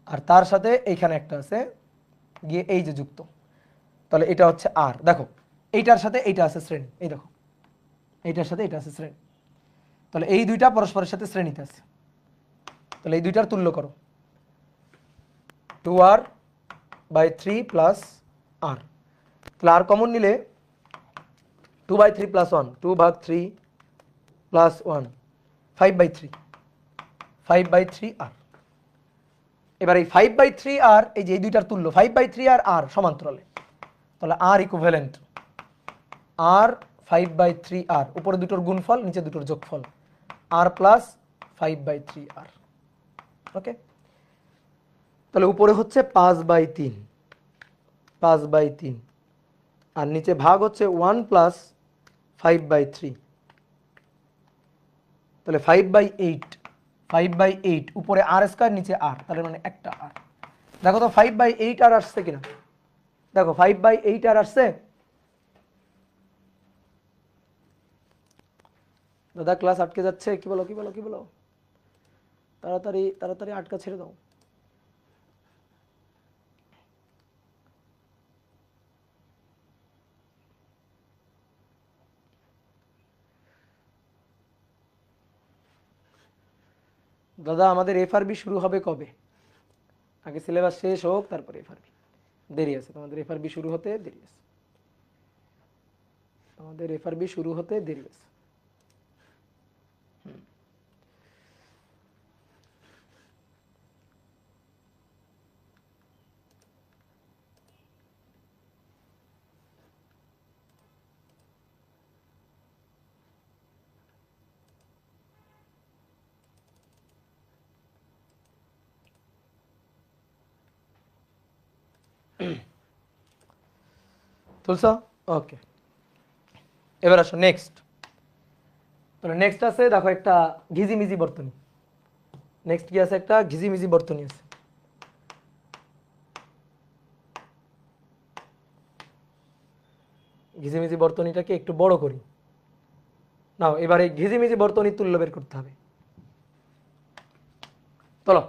আর তার সাথে এইখানে একটা আছে গিয়ে এই যে যুক্ত, তাহলে এটা হচ্ছে আর। দেখো এইটার সাথে এইটা আছে শ্রেণী, এই দেখো এইটার সাথে এটা আছে শ্রেণী, তাহলে এই দুইটা পরস্পরের সাথে শ্রেণীতে আছে। তাহলে এই দুইটার তুল্য করো, 2r বাই 3 প্লাস আর। তাহলে আর কমন নিলে 2 বাই 3 প্লাস 1, 2 ভাগ 3 প্লাস 1, 5 বাই 3, 5 বাই 3 আর। এবার এই 5 বাই 3 আর, এই যে এই দুইটার তুল্য 5 বাই 3 আর আর সমান্তরালে, তাহলে আর ইকুইভ্যালেন্ট আর 5 বাই 3 আর, উপরে দুটোর গুণফল, নিচে দুটোর যোগফল, আর প্লাস 5 বাই 3 আর। ওকে, তাহলে উপরে হচ্ছে 5 বাই 3, 5 বাই 3, আর নিচে ভাগ হচ্ছে 1 প্লাস 5 বাই 3, তাহলে 5 বাই 8, 5 বাই 8, উপরে আর স্কয়ার নিচে আর, তাহলে মানে একটা আর। দেখো তো 5 বাই 8 আর আসছে কিনা, দেখো 5 বাই 8 আর আসছে। দাদা ক্লাস আটকে যাচ্ছে, কি বলো কি বলো কি বলো, তাড়াতাড়ি তাড়াতাড়ি আটকা ছেড়ে দাও। দাদা আমাদের এফআরবি শুরু হবে কবে? আগে সিলেবাস শেষ হোক তারপরে এফআরবি, দেরি আছে তোমাদের, এফআরবি শুরু হতে দেরি আছে, আমাদের এফআরবি শুরু হতে দেরি আছে। তুলছো? ওকে, এবার আসো নেক্সট। তাহলে নেক্সট আছে দেখো একটা ঘিজিমিজি বর্তনী। নেক্সট কি আছে? একটা ঘিজিমিজি বর্তনী আছে। ঘিজিমিজি বর্তনীটাকে একটু বড় করি। নাও এবার এই ঘিজিমিজি বর্তনীর তুল্য বের করতে হবে। চলো,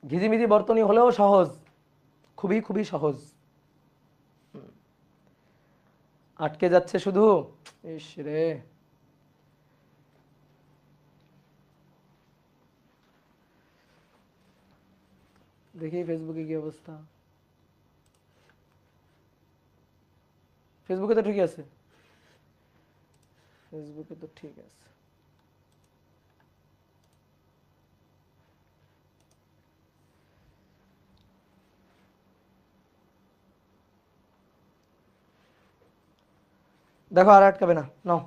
ঘিজিমিজি বর্তনী হলেও সহজ, খুবই খুবই সহজ। আটকে যাচ্ছে শুধু, ইস রে। দেখি ফেসবুকে কি অবস্থা। ফেসবুকে তো ঠিক আছে, ফেসবুকে তো ঠিক আছে। দেখো আর আটকাবে না, নাও।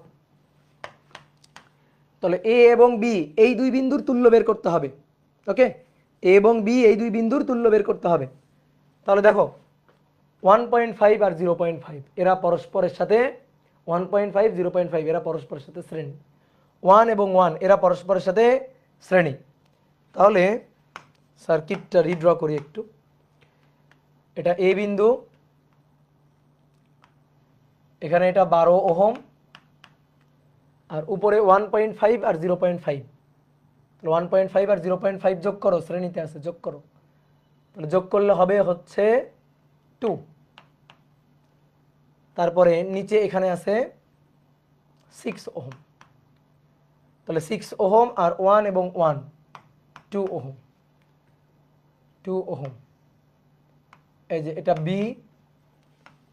তাহলে এ এবং বি এই দুই বিন্দুর তুল্য বের করতে হবে। ওকে, এ এবং বি এই দুই বিন্দুর তুল্য বের করতে হবে। তাহলে দেখো 1.5 আর 0.5 এরা পরস্পরের সাথে, 1.5 0.5 এরা পরস্পরের সাথে শ্রেণী, 1 এবং 1 এরা পরস্পরের সাথে শ্রেণী। তাহলে সার্কিটটা রিড্র করি একটু। এটা এ বিন্দু, এখানে এটা 12 ওহম, আর উপরে 1.5 আর 0.5, 1.5 আর 0.5 যোগ করো, শ্রেণীতে আছে, যোগ করো, তাহলে যোগ করলে হবে হচ্ছে 2। তারপরে নিচে এখানে আছে 6 ওহম, তাহলে 6 ওহম আর 1 এবং 1 2 ওহম, 2 ওহম। এই যে এটা বি,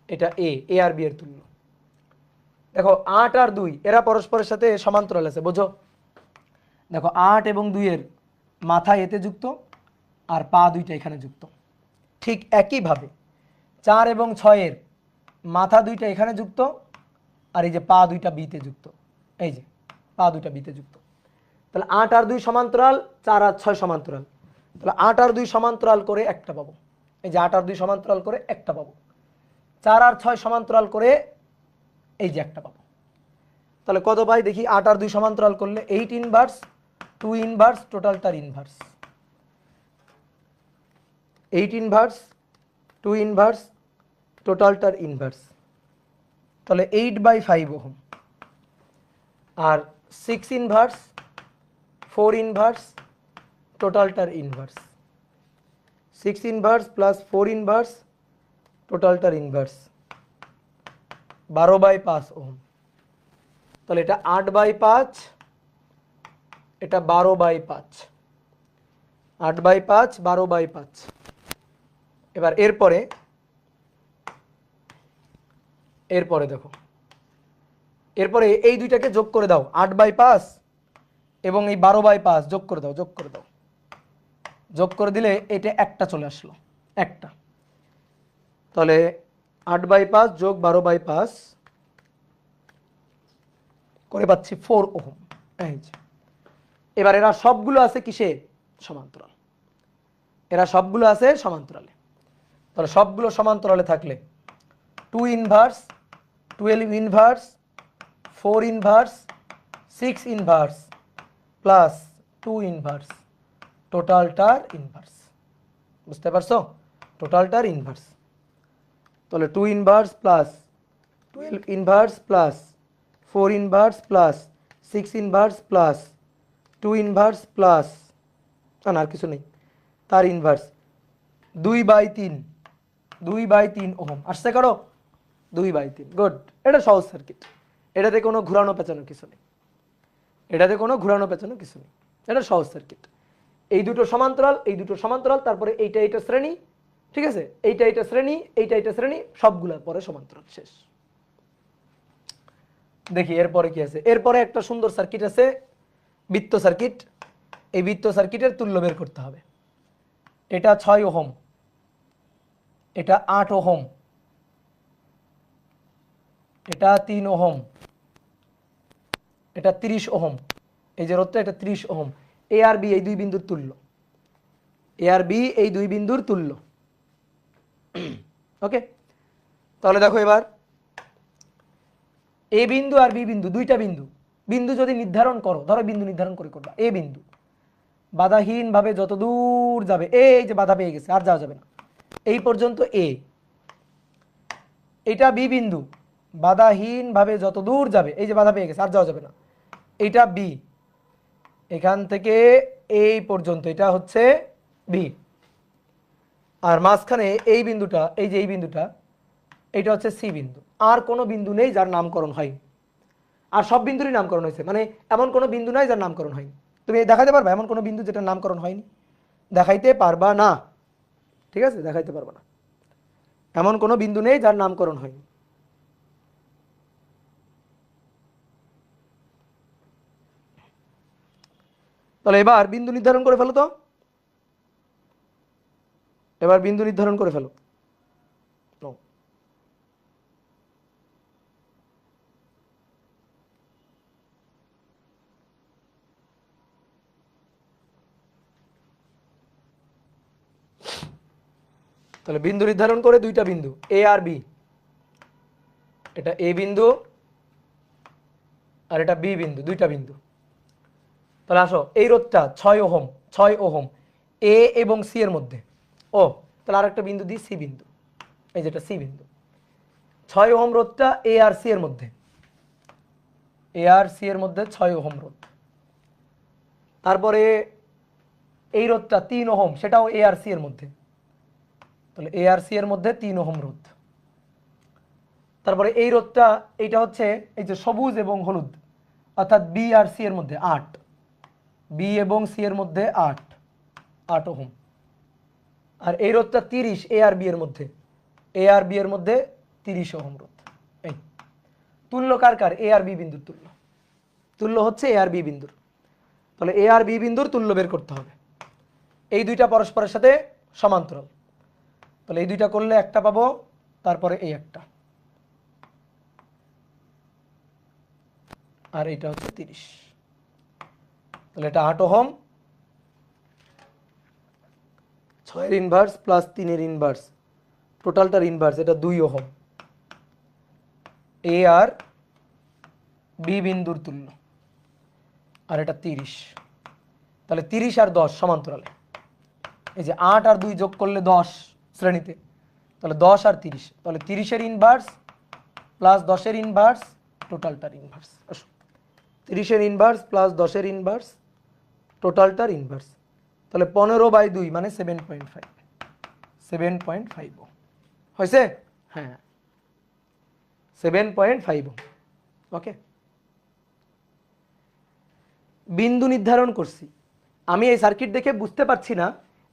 এটা এ, এ আর বি এর তুল্য। দেখো 8 আর 2 এরা পরস্পরের সাথে সমান্তরাল আছে, বোঝো। দেখো 8 এবং 2 এর মাথা এতে যুক্ত আর পা দুইটা এখানে যুক্ত। ঠিক একইভাবে 4 এবং 6 এর মাথা দুইটা এখানে যুক্ত আর এই যে পা দুইটা বিতে যুক্ত, এই যে পা দুইটা বিতে যুক্ত। তাহলে 8 আর 2 সমান্তরাল, 4 আর 6 সমান্তরাল, তাহলে 8 আর 2 সমান্তরাল করে একটা পাবো। এই যে 8 আর 2 সমান্তরাল করে একটা পাবো, 4 আর 6 সমান্তরাল করে এই যে একটা পাবো। তাহলে কত পাই দেখি? 8 আর 2 সমান্তরাল করলে 8 ইনভার্স, 2 ইনভার্স, টোটালটার ইনভার্স, 8 ইনভার্স, 2 ইনভার্স, টোটালটার ইনভার্স। তাহলে 8/5 ওহম, আর 6 ইনভার্স, 4 ইনভার্স, টোটালটার ইনভার্স, 6 ইনভার্স প্লাস 4 ইনভার্স, টোটালটার ইনভার্স, 12/5 ওহম। তাহলে এটা 8/5, এটা 12/5, 8/5, 12/5। এবার এরপরে দেখো, এরপরে এই দুইটাকে যোগ করে দাও, 8/5 এবং এই 12/5 যোগ করে দাও, যোগ করে দাও, যোগ করে দিলে এটা একটা চলে আসলো, একটা। তাহলে 8/5 যোগ 12/5 করে পাচ্ছি 4 ওহম। এই যে এবার এরা সবগুলো আছে কিসে? সমান্তরাল। এরা সবগুলো আছে সমান্তরালে। তাহলে সবগুলো সমান্তরালে থাকলে 2 inverse, 12 inverse, 4 inverse, 6 inverse plus 2 inverse, টোটালটার ইনভার্স। বুঝতে পারছো? টোটালটার ইনভার্স। তাহলে 2 inverse plus 12 inverse plus 4 inverse plus 6 inverse plus 2 inverse plus আর কিছু নেই, তার ইনভার্স 2/3, 2/3 ওহম। আসছে করো 2/3। গুড, এটা সহজ সার্কিট, এটাতে কোনো ঘুরানো পেঁচানো কিছু নেই, এটাতে কোনো ঘুরানো পেঁচানো কিছু নেই, এটা সহজ সার্কিট। এই দুটো সমান্তরাল, এই দুটো সমান্তরাল, তারপরে এইটা এইটা শ্রেণী, ঠিক আছে, এইটা এইটা শ্রেণী, এইটা এইটা শ্রেণী, সবগুলোর পরে সমান্তরাল, শেষ। দেখি এরপরে কি আছে। এরপরে একটা সুন্দর সার্কিট আছে, বৃত্ত সার্কিট। এই বৃত্ত সার্কিটের তুল্য বের করতে হবে। এটা 6 ওহম, এটা 8 ওহম, এটা 3 ওহম, এটা 30 ওহম, এই যে রোধটা এটা 30 ওহম। এ আর বি এই দুই বিন্দুর তুল্য, এ আর বি এই দুই বিন্দুর তুল্য। ওকে, তাহলে দেখো এবার এ বিন্দু আর বি বিন্দু, দুইটা বিন্দু, বিন্দু যদি নির্ধারণ করো, ধরো বিন্দু নির্ধারণ করে করবা, এ বিন্দু বাধাহীন ভাবে যত দূর যাবে, এই যে বাধা পেয়ে গেছে, আর যাওয়া যাবে না, এই পর্যন্ত এ। এটা বি বিন্দু, বাধাহীন ভাবে যত দূর যাবে, এই যে বাধা পেয়ে গেছে, আর যাওয়া যাবে না, এটা বি, এখান থেকে এই পর্যন্ত, এটা হচ্ছে বি। আর মাঝখানে এই বিন্দুটা, এই যে এই বিন্দুটা, এটা হচ্ছে সি বিন্দু। আর কোনো বিন্দু নেই যার নামকরণ হয়নি, আর সব বিন্দুরই নামকরণ হয়েছে, মানে এমন কোনো বিন্দু নাই যার নামকরণ হয়নি। তুমি দেখাতে পারবা এমন কোনো বিন্দু যেটার নামকরণ হয়নি? দেখাইতে পারবা না, ঠিক আছে, দেখাইতে পারবা না, এমন কোনো বিন্দু নেই যার নামকরণ হয়নি। তাহলে এবার বিন্দু নির্ধারণ করে ফেলো তো, এবার বিন্দু নির্ধারণ করে ফেলো। তাহলে বিন্দু নির্ধারণ করে দুইটা বিন্দু এ আর বি, এটা এ বিন্দু আর এটা বি বিন্দু, দুইটা বিন্দু। তাহলে আসো, এই রোধটা 6 ওহম, 6 ওহম এ এবং সি এর মধ্যে। ও তাহলে আরেকটা বিন্দু দিই, সি বিন্দু, এই যেটা সি বিন্দু, 6 ওহম রোধটা এ আর সি এর মধ্যে, এ আর সি এর মধ্যে 6 ওহম রোধ। তারপরে এই রোধটা 3 ওহম, সেটাও এ আর সি এর মধ্যে, তাহলে এ আর সি এর মধ্যে 3 ওহম রোধ। তারপরে এই রোধটা, এইটা হচ্ছে এই যে সবুজ এবং হলুদ, অর্থাৎ বি আর সি এর মধ্যে 8, বি এবং সি এর মধ্যে 8 ওহম। আর এই রোধটা 30 এ আর বি এর মধ্যে, এ আর বি এর মধ্যে 30 ওহম রোধ। এই তুল্য কার কার? এ আর বি বিন্দুর তুল্য, তুল্য হচ্ছে এ আর বি বিন্দুর। তাহলে এ আর বি বিন্দুর তুল্য বের করতে হবে। এই দুইটা পরস্পরের সাথে সমান্তরাল, তাহলে এই দুইটা করলে একটা পাবো, তারপরে এই একটা, আর এটা হচ্ছে 30। তাহলে এটা 8 ওহম, 6 এর ইনভার্স প্লাস 3 এর ইনভার্স, টোটালটার ইনভার্স, এটা 2 ওহম। এ আর বি বিন্দুর তুল্য, আর এটা 30। তাহলে 30 আর 10 সমান্তরালে, এই যে 8 আর 2 যোগ করলে 10 শ্রেণীতে, তাহলে 10 আর 30, তাহলে 30 এর ইনভার্স প্লাস 10 এর ইনভার্স, টোটালটার ইনভার্স। 30 এর ইনভার্স প্লাস 10 এর ইনভার্স, টোটালটার ইনভার্স। তাহলে 15/2 মানে 7.5, 7.5 হয়েছে? হ্যাঁ, 7.5। ওকে, বিন্দু নির্ধারণ করছি। আমি এই সার্কিট দেখে বুঝতে পারছি না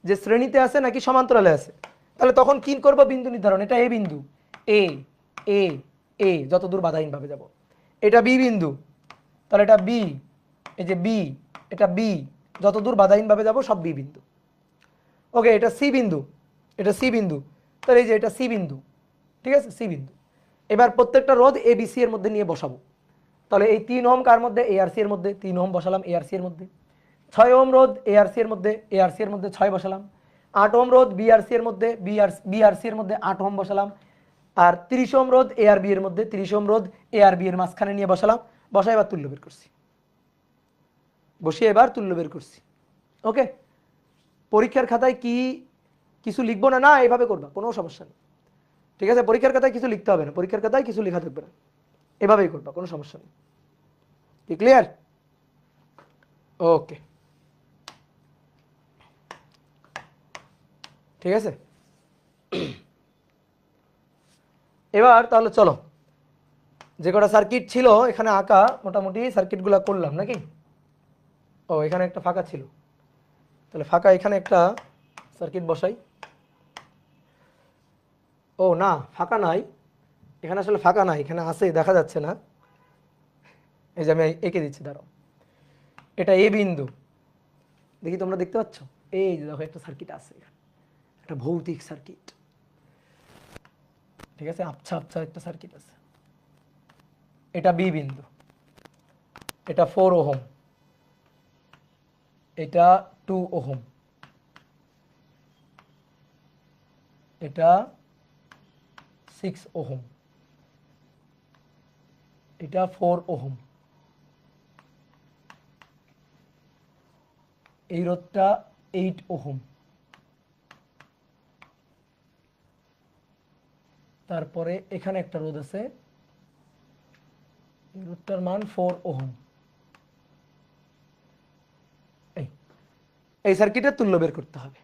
যে শ্রেণীতে আছে নাকি সমান্তরালে আছে, তাহলে তখন কি করব? বিন্দু নির্ধারণ। এটা এ বিন্দু, এ এ এ যত দূর বাধাহীনভাবে যাব। এটা বি বিন্দু, তাহলে এটা বি, এই যে বি, এটা বি, যত দূর বাধাহীনভাবে যাব সব বি বিন্দু। ওকে, এটা সি বিন্দু, এটা সি বিন্দু, তাহলে এই যে এটা সি বিন্দু, ঠিক আছে, সি বিন্দু। এবার প্রত্যেকটা রোধ এ বি সি এর মধ্যে নিয়ে বসাবো। তাহলে এই 3 ওহম কার মধ্যে? এ আর সি এর মধ্যে, 3 ওহম বসালাম এ আর সি এর মধ্যে। 6 ওহম রোধ এ আর সি এর মধ্যে, এ আর সি এর মধ্যে 6 বসালাম। 8 ওহম রোধ বি আর সি এর মধ্যে, বি আর সি এর মধ্যে 8 ওহম বসালাম। আর 30 ওহম রোধ এ আর বি এর মধ্যে, 30 ওহম রোধ এ আর বি এর মাঝখানে নিয়ে বসালাম। বসাই এবার তুল্য বের করছি, বসিয়ে এবার তুল্য বের করছি। ওকে, পরীক্ষার খাতায় কি কিছু লিখবো না? না, এইভাবে করবা, কোনো সমস্যা নেই। ঠিক আছে, পরীক্ষার খাতায় কিছু লিখতে হবে না, পরীক্ষার খাতায় কিছু লেখা থাকবে না, এভাবেই করবা, কোনো সমস্যা নেই। কি ক্লিয়ার? ওকে, ঠিক আছে। এবার তাহলে চলো, যে কটা সার্কিট ছিল এখানে আঁকা, মোটামুটি সার্কিটগুলো করলাম নাকি? ও, এখানে একটা ফাঁকা ছিল, তাহলে ফাঁকা এখানে একটা সার্কিট বসাই। ও না, ফাঁকা নাই এখানে, আসলে ফাঁকা নাই, এখানে আছে, দেখা যাচ্ছে না। এই যে আমি এঁকে দিচ্ছি, দাঁড়াও। এটা এ বিন্দু, দেখি তোমরা দেখতে পাচ্ছ? এই যে দেখো একটা সার্কিট আছে, একটা ভৌতিক সার্কিট, ঠিক আছে, আবছা আবছা একটা সার্কিট আছে। এটা বি বিন্দু, এটা 4 ওহম, এটা 2 ওহম, এটা 6 ওহম, এটা 4 ওহম, এই রোধটা 8 ওহম, তারপরে এখানে একটা রোধ আছে, এই রোধটার মান 4 ওহম। এই সার্কিটের তুল্য বের করতে হবে,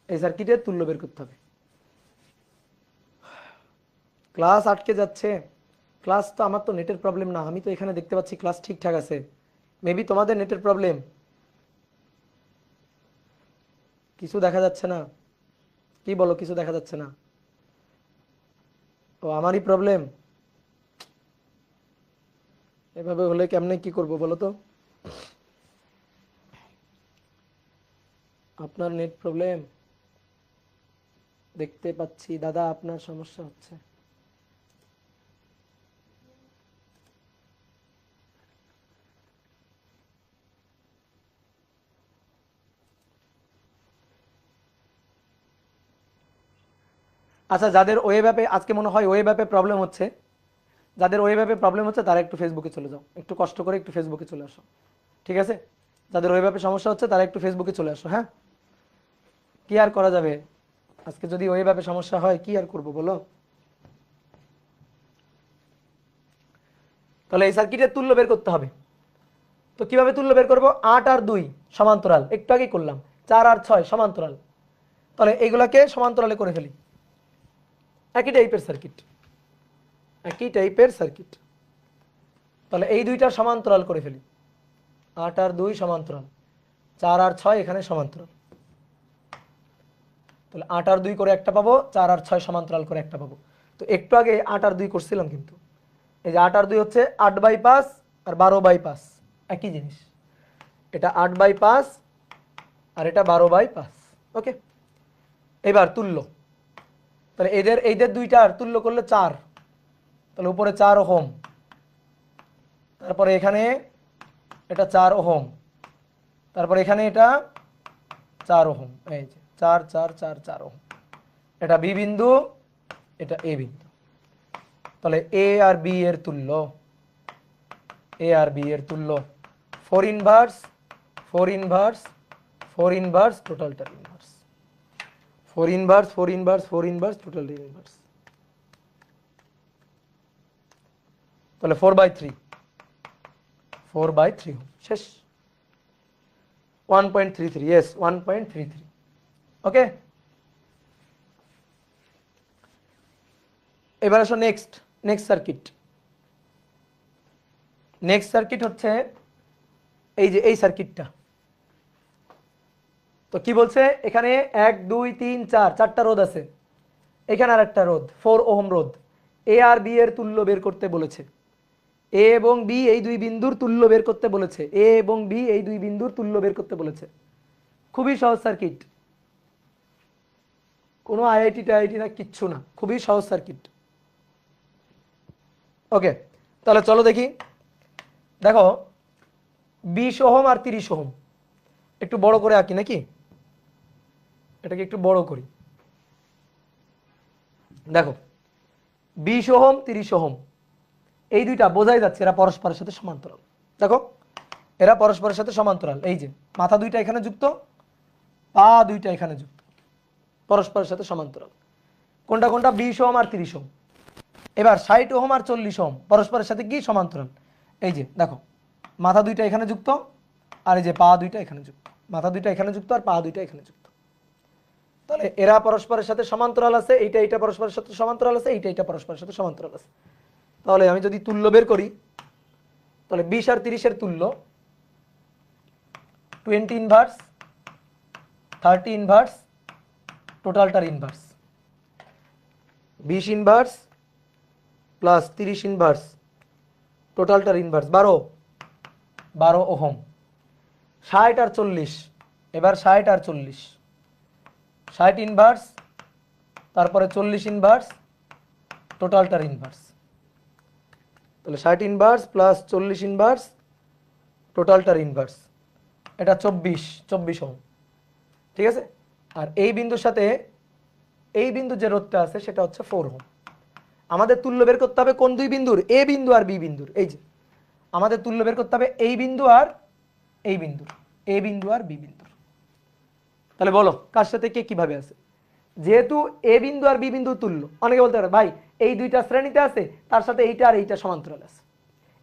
এই সার্কিটের তুল্য বের করতে হবে। ক্লাস আটকে যাচ্ছে, ক্লাস তো আমার তো নেটের প্রবলেম না, আমি তো এখানে দেখতে পাচ্ছি ক্লাস ঠিকঠাক আছে, মেবি তোমাদের নেটের প্রবলেম, কিছু দেখা যাচ্ছে না। কি বলো, কিছু দেখা যাচ্ছে না? ও, আমারই প্রবলেম। এভাবে হলে কেমনে কি করব বলো তো? আপনার নেট প্রবলেম দেখতে পাচ্ছি দাদা, আপনার সমস্যা হচ্ছে। আচ্ছা, যাদের ওয়েব অ্যাপে আজকে মনে হয় ওয়েব অ্যাপে প্রবলেম হচ্ছে, যাদের ওয়েব অ্যাপে প্রবলেম হচ্ছে তারা একটু ফেসবুকে চলে যাও, একটু কষ্ট করে একটু ফেসবুকে চলে আসো, ঠিক আছে? যাদের ওয়েব অ্যাপে সমস্যা হচ্ছে তারা একটু ফেসবুকে চলে আসো। হ্যাঁ, কি আর করা যাবে, আজকে যদি ওয়েব অ্যাপে সমস্যা হয় কি আর করবো বলো? তাহলে এই সার্কিটের তুল্য বের করতে হবে। তো কিভাবে তুল্য বের করব? 8 আর 2 সমান্তরাল, একটু আগেই করলাম। 4 আর 6 সমান্তরাল, তাহলে এইগুলাকে সমান্তরালে করে ফেলি। একই টাইপের সার্কিট, একই টাইপের সার্কিট। তাহলে এই দুইটা সমান্তরাল করে ফেলি। 8 আর 2 সমান্তরাল, 4 আর 6 এখানে সমান্তরাল। তাহলে 8 আর 2 করে একটা পাবো, 4 আর 6 সমান্তরাল করে একটা পাবো। তো একটু আগে 8 আর 2 করছিলাম, কিন্তু এই যে 8 আর 2 হচ্ছে 8/5 আর 12/5, একই জিনিস। এটা 8/5 আর এটা 12/5। ওকে, এবার তুল্য। তাহলে এদের দুইটার তুল্য করলে 4, তাহলে উপরে 4 ওহম, তারপরে এখানে এটা 4 ওহম, তারপরে এখানে এটা 4 ওহম। এই যে 4 4 4 4 ওহম। এটা বি বিন্দু, এটা এ বিন্দু। তাহলে এ আর বি এর তুল্য, এ আর বি এর তুল্য 4 ইনভার্স 4 ইনভার্স 4 ইনভার্স টোটালটা ইনভার্স, 4 ইনভার্স 4 ইনভার্স 4 ইনভার্স টোটালটা ইনভার্স। তাহলে 4/3 4/3 শেষ। 1.33, yes 1.33। ওকে, এবার আসো নেক্সট সার্কিট। নেক্সট সার্কিট হচ্ছে এই যে এই সার্কিটটা। তো কি বলছে এখানে? 1 2 3 4, 4টা রোধ আছে। এখানে আর একটা রোধ 4 ওহম রোধ। এ আর বি এর তুল্য বের করতে বলেছে। এ এবং বি এই দুই বিন্দুর তুল্য বের করতে বলেছে। এ এবং বি এই দুই বিন্দুর তুল্য বের করতে বলেছে। খুবই সহজ সার্কিট, কোনো আইআইটি টাইআইটি না, কিচ্ছু না, খুবই সহজ সার্কিট। ওকে, তাহলে চলো দেখি। দেখো 20 ওহম আর 30 ওহম, একটু বড় করে আঁকি নাকি, এটাকে একটু বড় করি। দেখো 20 ওহম 30 ওহম, এই দুইটা বোঝাই যাচ্ছে এরা পরস্পরের সাথে সমান্তরাল। দেখো এরা পরস্পরের সাথে সমান্তরাল। এই যে মাথা দুইটা এখানে যুক্ত, পা দুইটা এখানে যুক্ত, পরস্পরের সাথে সমান্তরাল। কোনটা কোনটা? 20 ওহম আর 30 ওহম। এবার 60 ওহম আর 40 ওহম পরস্পরের সাথে কি সমান্তরাল? এই যে দেখো মাথা দুইটা এখানে যুক্ত, আর এই যে পা দুইটা এখানে যুক্ত, মাথা দুইটা এখানে যুক্ত আর পা দুইটা এখানে যুক্ত। তাহলে এরা পরস্পরের সাথে সমান্তরাল আছে, এইটা পরস্পরের সাথে সমান্তরাল আছে, এইটা পরস্পরের সাথে সমান্তরাল আছে। তাহলে আমি যদি তুল্য বের করি, তাহলে 20 আর 30 এর তুল্য 20 ইনভার্স 30 ইনভার্স টোটালটার ইনভার্স। 20 ইনভার্স প্লাস 30 ইনভার্স টোটালটার ইনভার্স 12 ওহম। 60 আর 40, এবার 60 আর 40, 60 ইনভার্স তারপরে 40 ইনভার্স টোটালটার ইনভার্স। তাহলে 60 ইনভার্স প্লাস 40 ইনভার্স টোটালটার ইনভার্স, এটা 24 ওহম। ঠিক আছে, আর এই বিন্দুর সাথে এই বিন্দু যে রোধটা আছে সেটা হচ্ছে 4 ওহম। আমাদের তুল্য বের করতে হবে কোন দুই বিন্দুর? এ বিন্দু আর বি বিন্দুর। এই যে আমাদের তুল্য বের করতে হবে এই বিন্দু আর এই বিন্দুর, এ বিন্দু আর বি বিন্দুর। তাহলে বলো কার সাথে কে কিভাবে আছে? যেহেতু এ বিন্দু আর বি বিন্দু তুল্য, অনেকে বলতে পারে ভাই এই দুইটা শ্রেণীতে আছে, তার সাথে এইটা আর এইটা সমান্তরাল আছে,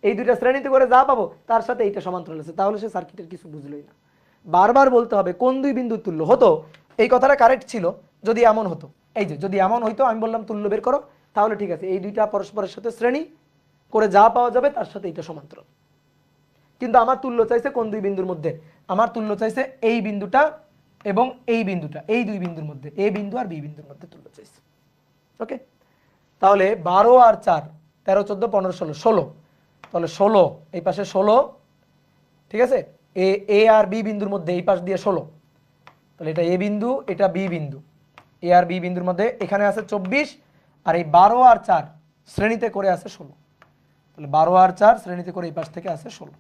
এই দুইটা শ্রেণীতে করে যা পাবো তার সাথে এইটা সমান্তরাল আছে, তাহলে সে সার্কিটের কিছু বুঝলোই না। বারবার বলতে হবে কোন দুই বিন্দু তুল্য। হতো এই কথাটা কারেক্ট ছিল যদি এমন হতো, এই যে যদি এমন হইতো আমি বললাম তুল্য বের করো, তাহলে ঠিক আছে, এই দুইটা পরস্পরের সাথে শ্রেণী করে যা পাওয়া যাবে তার সাথে এইটা সমান্তরাল। কিন্তু আমার তুল্য চাইছে কোন দুই বিন্দুর মধ্যে? আমার তুল্য চাইছে এই বিন্দুটা এবং এই বিন্দুটা, এই দুই বিন্দুর মধ্যে, এ বিন্দু আর বি বিন্দুর মধ্যে তুল্য চাইছে। ওকে, তাহলে 12 আর 4 13 14 15 16 16, তাহলে 16 এই পাশে 16, ঠিক আছে, এ আর বি বিন্দুর মধ্যে এই পাশ দিয়ে 16, তাহলে এটা এ বিন্দু এটা বি বিন্দু, এ আর বি বিন্দুর মধ্যে এখানে আছে 24, আর এই 12 আর 4 শ্রেণীতে করে আছে 16, তাহলে 12 আর 4 শ্রেণীতে করে এই পাশ থেকে আছে 16।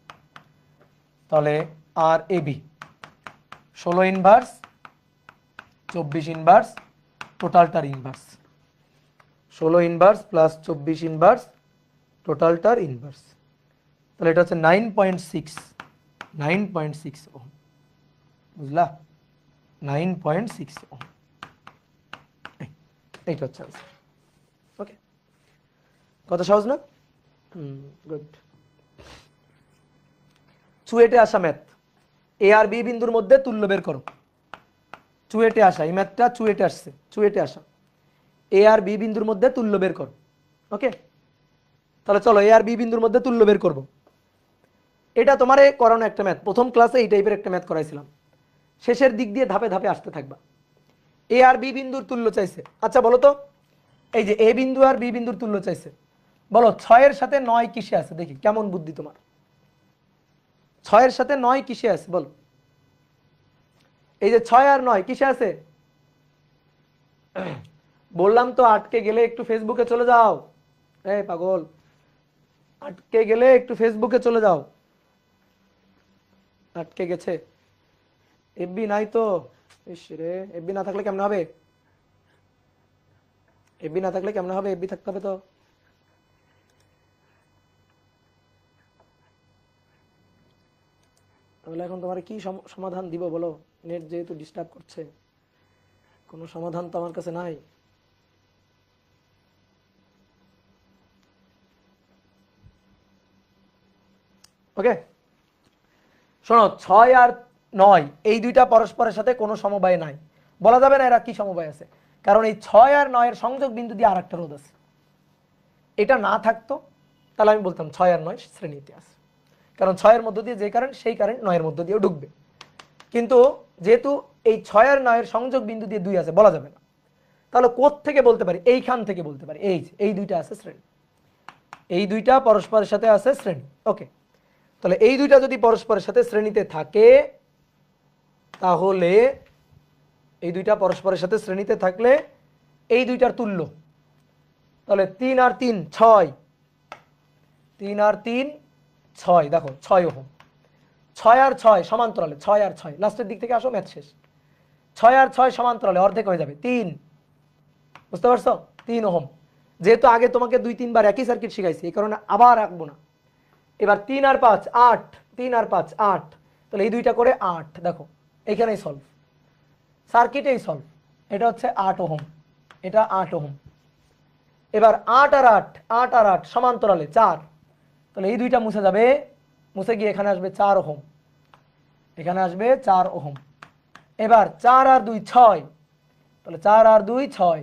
তাহলে আর এ বি 16 ইনভার্স 24 ইনভার্স টোটালটার ইনভার্স, 16 ইনভার্স প্লাস 24 ইনভার্স টোটালটার ইনভার্স। তাহলে এটা হচ্ছে 9.6 ওহম, বুঝলা? 9.6 ওহম, এইটা হচ্ছে আনসার। ওকে, কত সহজ না? গুড। চুয়েটে আসা ম্যাথ, এ আর বি বিন্দুর মধ্যে তুল্য বের করো। চুয়েটে আসা, এই ম্যাথটা চুয়েটে আসছে, চুয়েটে আসা, এ আর বি বিন্দুর মধ্যে তুল্য বের করো। ওকে, তাহলে চলো এ আর বি বিন্দুর মধ্যে তুল্য বের করব। এটা তোমার করানো একটা ম্যাথ, প্রথম ক্লাসে এই টাইপের একটা ম্যাথ করাইছিলাম। শেষের দিক দিয়ে ধাপে ধাপে আসতে থাকবা। এ আর বি বিন্দুর তুল্য চাইছে। আচ্ছা বলো তো, এই যে এ বিন্দু আর বি বিন্দুর তুল্য চাইছে, বলো 6 এর সাথে 9 কিসে আছে? দেখি কেমন বুদ্ধি তোমার। 6 এর সাথে 9 কিসে আছে বলো? এই যে 6 আর 9 কিসে আছে? বললাম তো আটকে গেলে একটু ফেসবুকে চলে যাও। এই পাগল, আটকে গেলে একটু ফেসবুকে চলে যাও। আটকে গেছে, এফবি নাই তো। ইস রে, এফবি না থাকলে কেমন হবে? এফবি না থাকলে কেমন হবে? এফবি থাকতে হবে তো। তাহলে এখন তোমার কি সমাধান দিব বলো? নেট যেহেতু ডিস্টার্ব করছে, কোনো সমাধান তো আমার কাছে নাই। ওকে, শোনো, 6 আর 9 এই দুইটা পরস্পরের সাথে কোনো সমবায় নাই। বলা যাবে না এরা কি সমবায় আছে, কারণ এই 6 আর 9 এর সংযোগ বিন্দু দিয়ে আর একটা রোধ আছে। এটা না থাকতো তাহলে আমি বলতাম 6 আর 9 শ্রেণীতে আছে, কারণ 6 এর মধ্য দিয়ে যে কারেন্ট, সেই কারেন্ট 9 এর মধ্য দিয়েও ঢুকবে। কিন্তু যেহেতু এই 6 আর 9 এর সংযোগ বিন্দু দিয়ে 2 আছে, বলা যাবে না। তাহলে কোথ থেকে বলতে পারি? এইখান থেকে বলতে পারি। এই দুইটা আছে শ্রেণী, এই দুইটা পরস্পরের সাথে আছে শ্রেণী। ওকে, তাহলে এই দুইটা যদি পরস্পরের সাথে শ্রেণীতে থাকে, তাহলে এই দুইটা পরস্পরের সাথে শ্রেণীতে থাকলে এই দুইটার তুল্য, তাহলে 3 আর 3 6, 3 আর 3 6, দেখো 6 ওহম। 6 আর 6 সমান্তরালে, 6 আর 6 লাস্টের দিক থেকে আসো, ম্যাথ শেষ। 6 আর 6 সমান্তরালে, অর্ধেক হয়ে যাবে 3, বুঝতে পারছো? 3 ওহম। যেহেতু আগে তোমাকে 2-3 বার একই সার্কিট শিখাইছি, এই কারণে আবার আঁকবো না। এবার 3 আর 5 8, 3 আর 5 8, তাহলে এই দুইটা করে 8, দেখো এইখানেই সলভ, সার্কিটেই সলভ। এটা হচ্ছে 8 ওহম, এটা 8 ওহম। এবার 8 আর 8, 8 আর 8 সমান্তরালে 4, তাহলে এই দুইটা মুছে যাবে, মুছে গিয়ে এখানে আসবে 4 ওহম, এখানে আসবে 4 ওহম। এবার 4 আর 2 6, তাহলে 4 আর 2 6,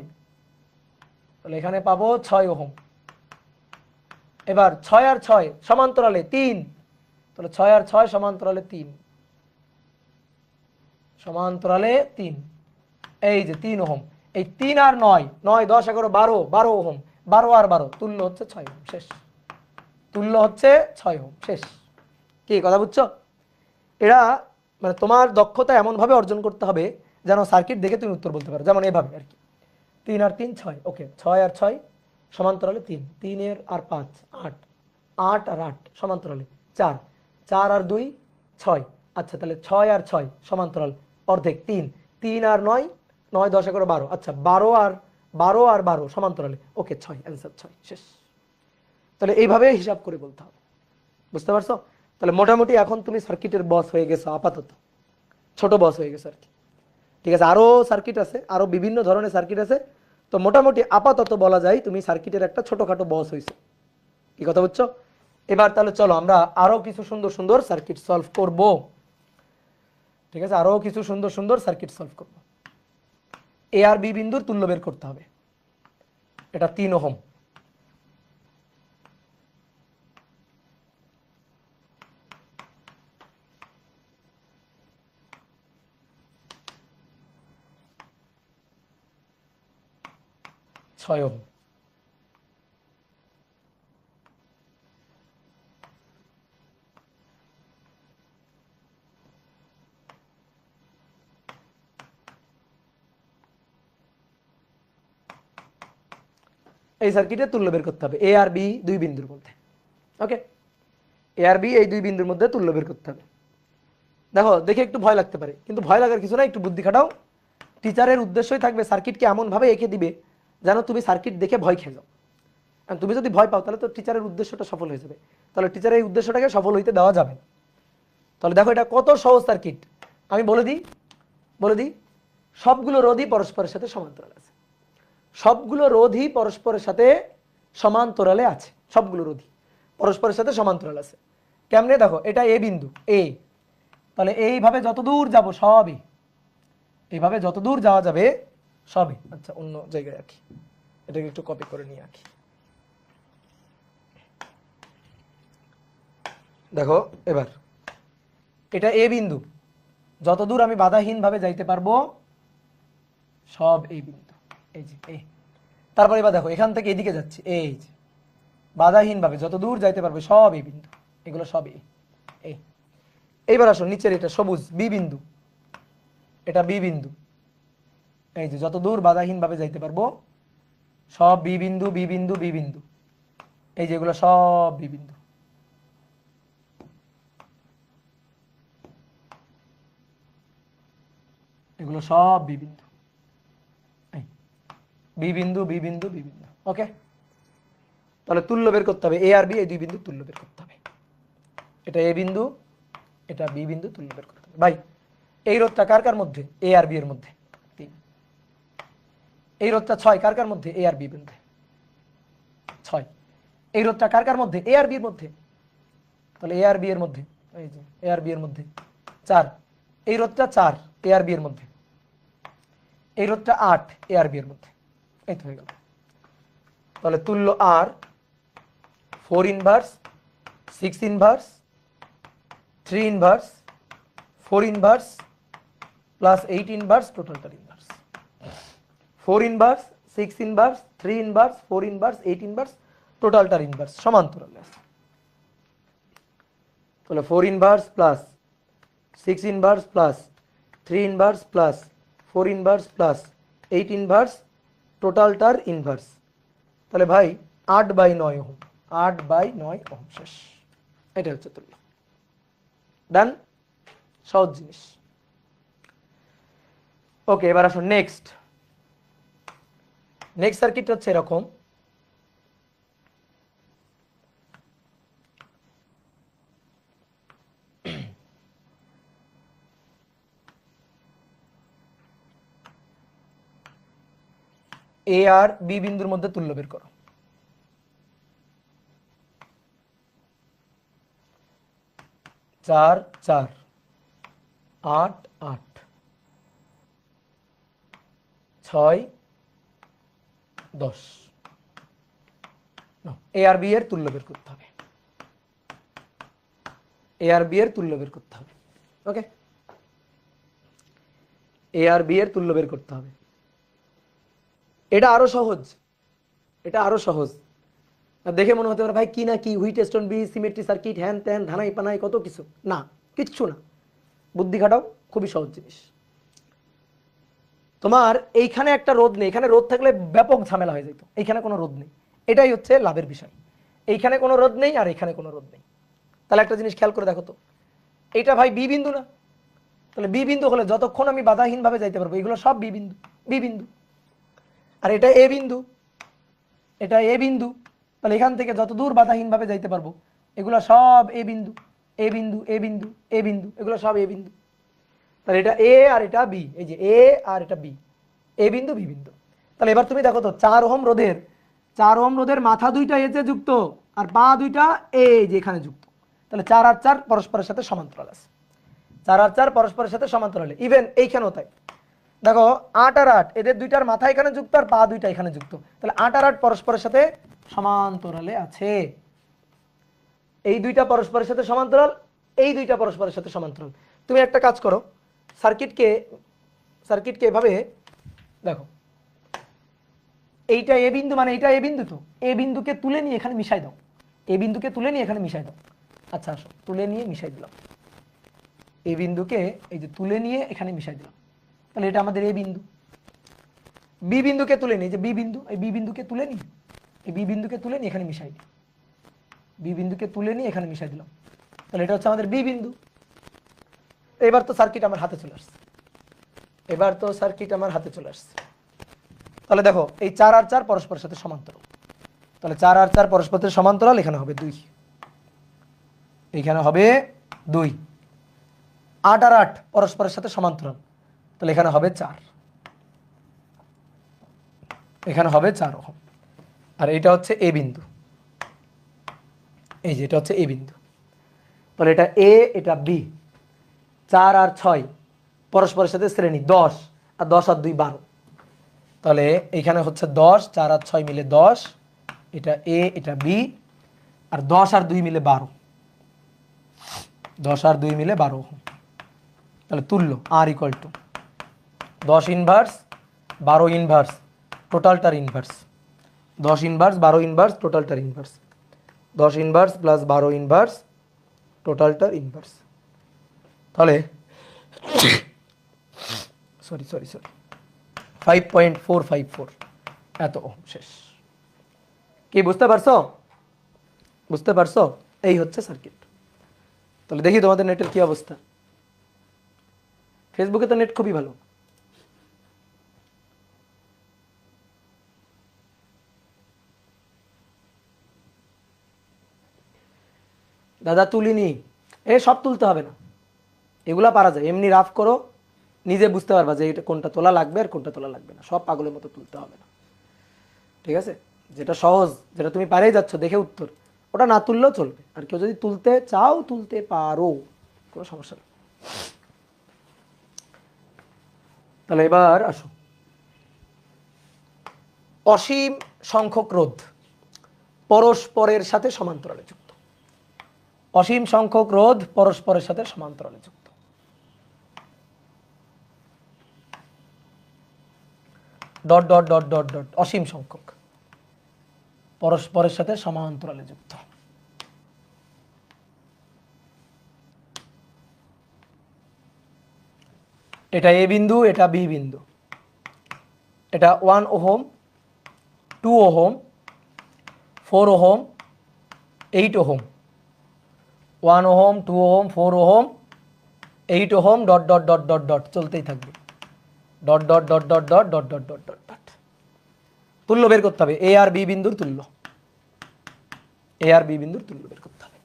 তাহলে এখানে পাবো 6 ওহম। এবার 6 আর 6 সমান্তরালে 3, তাহলে 6 আর 6 সমান্তরালে 3, সমান্তরালে 3, এই যে 3 ওহম। এই 3 আর 9, 9 10 11 12, 12 ওহম, 12 আর 12 তুল্য হচ্ছে 6 ওহম, শেষ। তুল্য হচ্ছে 6 ওহম, শেষ। কি কথা বুঝছো? এরা মানে তোমার দক্ষতা এমনভাবে অর্জন করতে হবে যেন সার্কিট দেখে তুমি উত্তর বলতে পারো, যেমন এভাবে আর কি। 3 আর 3 6, ওকে, 6 আর 6 সমান্তরালে 3, 3 এর আর 5 8, 8 আর 8 সমান্তরালে 4, 4 আর 2 6, আচ্ছা তাহলে 6 আর 6 সমান্তরাল অর্ধেক 3, 3 আর 9, 9 10 11 12, আচ্ছা 12 আর 12 সমান্তরালে, ওকে 6, অ্যান্সার 6, শেষ। তাহলে এইভাবে হিসাব করে বলতে হবে, বুঝতে পারছো? তাহলে মোটামুটি এখন তুমি সার্কিটের বস হয়ে গেছো, আপাতত ছোট বস হয়ে গেছো আর কি। ঠিক আছে, আরো সার্কিট আছে, আরো বিভিন্ন ধরনের সার্কিট আছে, তো মোটামুটি আপাতত বলা যায় তুমি সার্কিটের একটা ছোটখাটো বস হয়েছে। কি কথা বুঝছো? এবার তাহলে চলো আমরা আরো কিছু সুন্দর সুন্দর সার্কিট সলভ করব। ঠিক আছে, আরো কিছু সুন্দর সুন্দর সার্কিট সলভ করব। এ আর বি বিন্দুর তুল্য বের করতে হবে। এটা 3 ওহম। ছয় ওহম। এই সার্কিটের তুল্য বের করতে হবে এ আর বি দুই বিন্দুর মধ্যে। ওকে, এ আর বি এই দুই বিন্দুর মধ্যে তুল্য বের করতে হবে। দেখো দেখে একটু ভয় লাগতে পারে, কিন্তু ভয় লাগার কিছু না, একটু বুদ্ধি খাটাও। টিচারের উদ্দেশ্যই থাকবে সার্কিটকে এমনভাবে এঁকে দিবে যেন তুমি সার্কিট দেখে ভয় খেয়ে যাও। আর তুমি যদি ভয় পাও তাহলে তো টিচারের উদ্দেশ্যটা সফল হয়ে যাবে, তাহলে টিচারের এই উদ্দেশ্যটাকে সফল হইতে দেওয়া যাবে না। তাহলে দেখো এটা কত সহজ সার্কিট, আমি বলে দিই সবগুলো রোধই পরস্পরের সাথে সমান্তরাল আছে, সবগুলো রোধই পরস্পরের সাথে সমান্তরালে আছে, সবগুলো রোধই পরস্পরের সাথে সমান্তরাল আছে। কেমনে দেখো, এটা এ বিন্দু এ, তাহলে এইভাবে যত দূর যাব সবই, এইভাবে যত দূর যাওয়া যাবে সবই। আচ্ছা অন্য জায়গায় আঁকি, এটাকে একটু কপি করে নিয়ে আঁকি। দেখো এবার এটা এ বিন্দু, যত দূর আমি বাধাহীন ভাবে যাইতে পারবো সব এই বিন্দু, এই যে এ। তারপর এবার দেখো এখান থেকে এদিকে যাচ্ছি, এই যে বাধাহীন ভাবে যত দূর যাইতে পারবে সব এই বিন্দু, এগুলো সব এ। এইবার আসো নিচের এটা সবুজ বি বিন্দু, এটা বি বিন্দু, এই যে যত দূর বাধাহীন ভাবে যাইতে পারবো সব বি বিন্দু বি বিন্দু বি বিন্দু, এই যে এগুলো সব বি বিন্দু। এগুলো সব বি বিন্দু, বি বিন্দু বি বিন্দু বি বিন্দু। ওকে, তাহলে তুল্য বের করতে হবে, এ আর বি এই দুই বিন্দু তুল্য বের করতে হবে। এটা এ বিন্দু, এটা বি বিন্দু, তুল্য বের করতে হবে। ভাই এই রোধটা কার কার মধ্যে, এ আর বি এর মধ্যে 3। এই রোধটা 6 কার কার মধ্যে, এ আর বি এর মধ্যে 6। এই রোধটা কার কার মধ্যে, এ আর বি এর মধ্যে, তাহলে এ আর বি এর মধ্যে, এই যে এ আর বি এর মধ্যে 4। এই রোধটা 4 এ আর বি এর মধ্যে, এই রোধটা 8 এ আর বি এর মধ্যে, এই তো হয়ে গেল। তাহলে তুল্য আর 4 inverse 6 inverse 3 inverse 4 inverse plus 8 inverse টোটালটার inverse. 4 inverse 6 inverse 3 inverse 4 inverse 8 inverse টোটালটার ইনভার্স সমান্তরালে আছে। তাহলে 4 inverse plus 6 inverse plus 3 inverse plus 4 inverse plus 8 inverse টোটালটার ইনভার্স। তাহলে ভাই 8/9 ওহম, 8/9 ওহম শেষ। এটা হচ্ছে তুল্য। ডান, সহজ জিনিস। ওকে, এবার আসুন নেক্সট। নেক্সট সার্কিট হচ্ছে এরকম, এ আর বি বিন্দুর মধ্যে তুল্য বের করো। চার 4 8 8 6 10। এ আর বি এর তুল্য বের করতে হবে, এ আর বি এর তুল্য বের করতে হবে। ওকে, এ আর বি এর তুল্য বের করতে হবে। এটা আরো সহজ, এটা আরো সহজ। দেখে মনে হতে পারে ভাই কি না কি, হুইটস্টোন বি সিমেট্রি সার্কিট হ্যান ত্যান ধানাই পানাই কত কিছু, না কিচ্ছু না, বুদ্ধি খাটাও, খুবই সহজ জিনিস। তোমার এইখানে একটা রোধ নেই, এখানে রোধ থাকলে ব্যাপক ঝামেলা হয়ে যেত, এইখানে কোনো রোধ নেই, এটাই হচ্ছে লাভের বিষয়। এইখানে কোনো রোধ নেই আর এখানে কোনো রোধ নেই। তাহলে একটা জিনিস খেয়াল করে দেখো তো, এইটা ভাই বি বিন্দু না, তাহলে বি বিন্দু হলে যতক্ষণ আমি বাধাহীন ভাবে যাইতে পারবো এগুলো সব বি বিন্দু বি বিন্দু। আর এটা এ বিন্দু, এটা এ বিন্দু, তাহলে এখান থেকে যত দূর বাধাহীন ভাবে যাইতে পারবো এগুলো সব এ বিন্দু এ বিন্দু এ বিন্দু এ বিন্দু, এগুলো সব এ বিন্দু। তাহলে এটা এ আর এটা বি, এই যে এ আর এটা বি, এ বিন্দু বি বিন্দু। তাহলে এবার তুমি দেখো তো 4 ওহম রোধের মাথা দুইটা এতে যুক্ত আর পা দুইটা এই যে এখানে যুক্ত। তাহলে 4 আর 4 পরস্পরের সাথে সমান্তরাল আছে, 4 আর 4 পরস্পরের সাথে সমান্তরালে। ইভেন এইখানেও তাই, দেখো 8 আর 8 এদের দুইটার মাথা এখানে যুক্ত আর পা দুইটা এখানে যুক্ত, তাহলে 8 আর 8 পরস্পরের সাথে সমান্তরালে আছে। এই দুইটা পরস্পরের সাথে সমান্তরাল, এই দুইটা পরস্পরের সাথে সমান্তরাল। তুমি একটা কাজ করো, সার্কিটকে এভাবে দেখো, এইটা এ বিন্দু মানে এইটা এ বিন্দু, তো এ বিন্দুকে তুলে নিয়ে এখানে মিশাই দাও, এ বিন্দুকে তুলে নিয়ে এখানে মিশাই দাও। আচ্ছা আসো, তুলে নিয়ে মিশাই দিলাম, এ বিন্দুকে এই যে তুলে নিয়ে এখানে মিশাই দিলাম, তাহলে এটা আমাদের এ বিন্দু। বি বিন্দুকে তুলে নিই, যে বি বিন্দু, এই বি বিন্দুকে তুলে নিই, এই বি বিন্দুকে তুলে নিয়ে এখানে মিশাই দিই, বি বিন্দুকে তুলে নিয়ে এখানে মিশাই দিলাম, তাহলে এটা হচ্ছে আমাদের বি বিন্দু। এবার তো সার্কিট আমার হাতে চলে আসছে, এবার তো সার্কিট আমার হাতে চলে আসছে। তাহলে দেখো এই 4 আর 4 পরস্পরের সাথে সমান্তরাল, তাহলে 4 আর 4 পরস্পরের সাথে সমান্তরাল, এখানে হবে 2, এখানে হবে 2। 8 আর 8 পরস্পরের সাথে সমান্তরাল, তাহলে এখানে হবে 4, এখানে হবে 4 ওহম। আর এটা হচ্ছে এ বিন্দু, এই যে এটা হচ্ছে এ বিন্দু। তাহলে এটা এ, এটা বি। 4 আর 6 পরস্পরের সাথে শ্রেণী, 10, আর 10 আর 2 12। তাহলে এখানে হচ্ছে 10, 4 আর 6 মিলে 10, এটা এ, এটা বি, আর 10 আর 2 মিলে 12, 10 আর 2 মিলে 12। তাহলে তুল্য আর ইকুয়াল টু 10 ইনভার্স 12 ইনভার্স টোটালটার ইনভার্স, 10 ইনভার্স 12 ইনভার্স টোটালটার ইনভার্স, 10 ইনভার্স প্লাস 12 ইনভার্স টোটালটার ইনভার্স। তাহলে সরি 5.454 এত ওহম। শেষ। কি বুঝতে পারছো? বুঝতে পারছো? এই হচ্ছে সার্কিট। তাহলে দেখি তোমাদের নেটের কি অবস্থা। ফেসবুকে তো নেট খুবই ভালো। দাদা তুলিনি, সব তুলতে হবে না, এগুলা পারা যায়। এমনি রাফ করো, নিজে বুঝতে পারবা যে এটা কোনটা তোলা লাগবে আর কোনটা তোলা লাগবে না। সব পাগলের মতো তুলতে হবে না, ঠিক আছে? যেটা সহজ, যেটা তুমি পারেই যাচ্ছ দেখে উত্তর, ওটা না তুললেও চলবে। আর কেউ যদি তুলতে চাও তুলতে পারো, কোনো সমস্যা নেই। তাহলে এবার আসো, অসীম সংখ্যক রোধ পরস্পরের সাথে সমান্তরালে যুক্ত। অসীম সংখ্যক রোধ পরস্পরের সাথে সমান্তরালে যুক্ত। Dot dot dot dot dot অসীম সংখ্যক পরস্পরের সাথে সমান্তরালে যুক্ত। এটা এ বিন্দু, এটা বি বিন্দু, এটা 1 ohm, 2 ohm, 4 ohm, 8 ohm, 1 ohm, 2 ohm, 4 ohm, 8 ohm, dot dot dot dot dot চলতেই থাকবে, dot dot dot dot dot dot dot dot dot dot. তুল্য বের করতে হবে, এ আর বি বিন্দুর তুল্য, এ আর বি বিন্দুর তুল্য বের করতে হবে।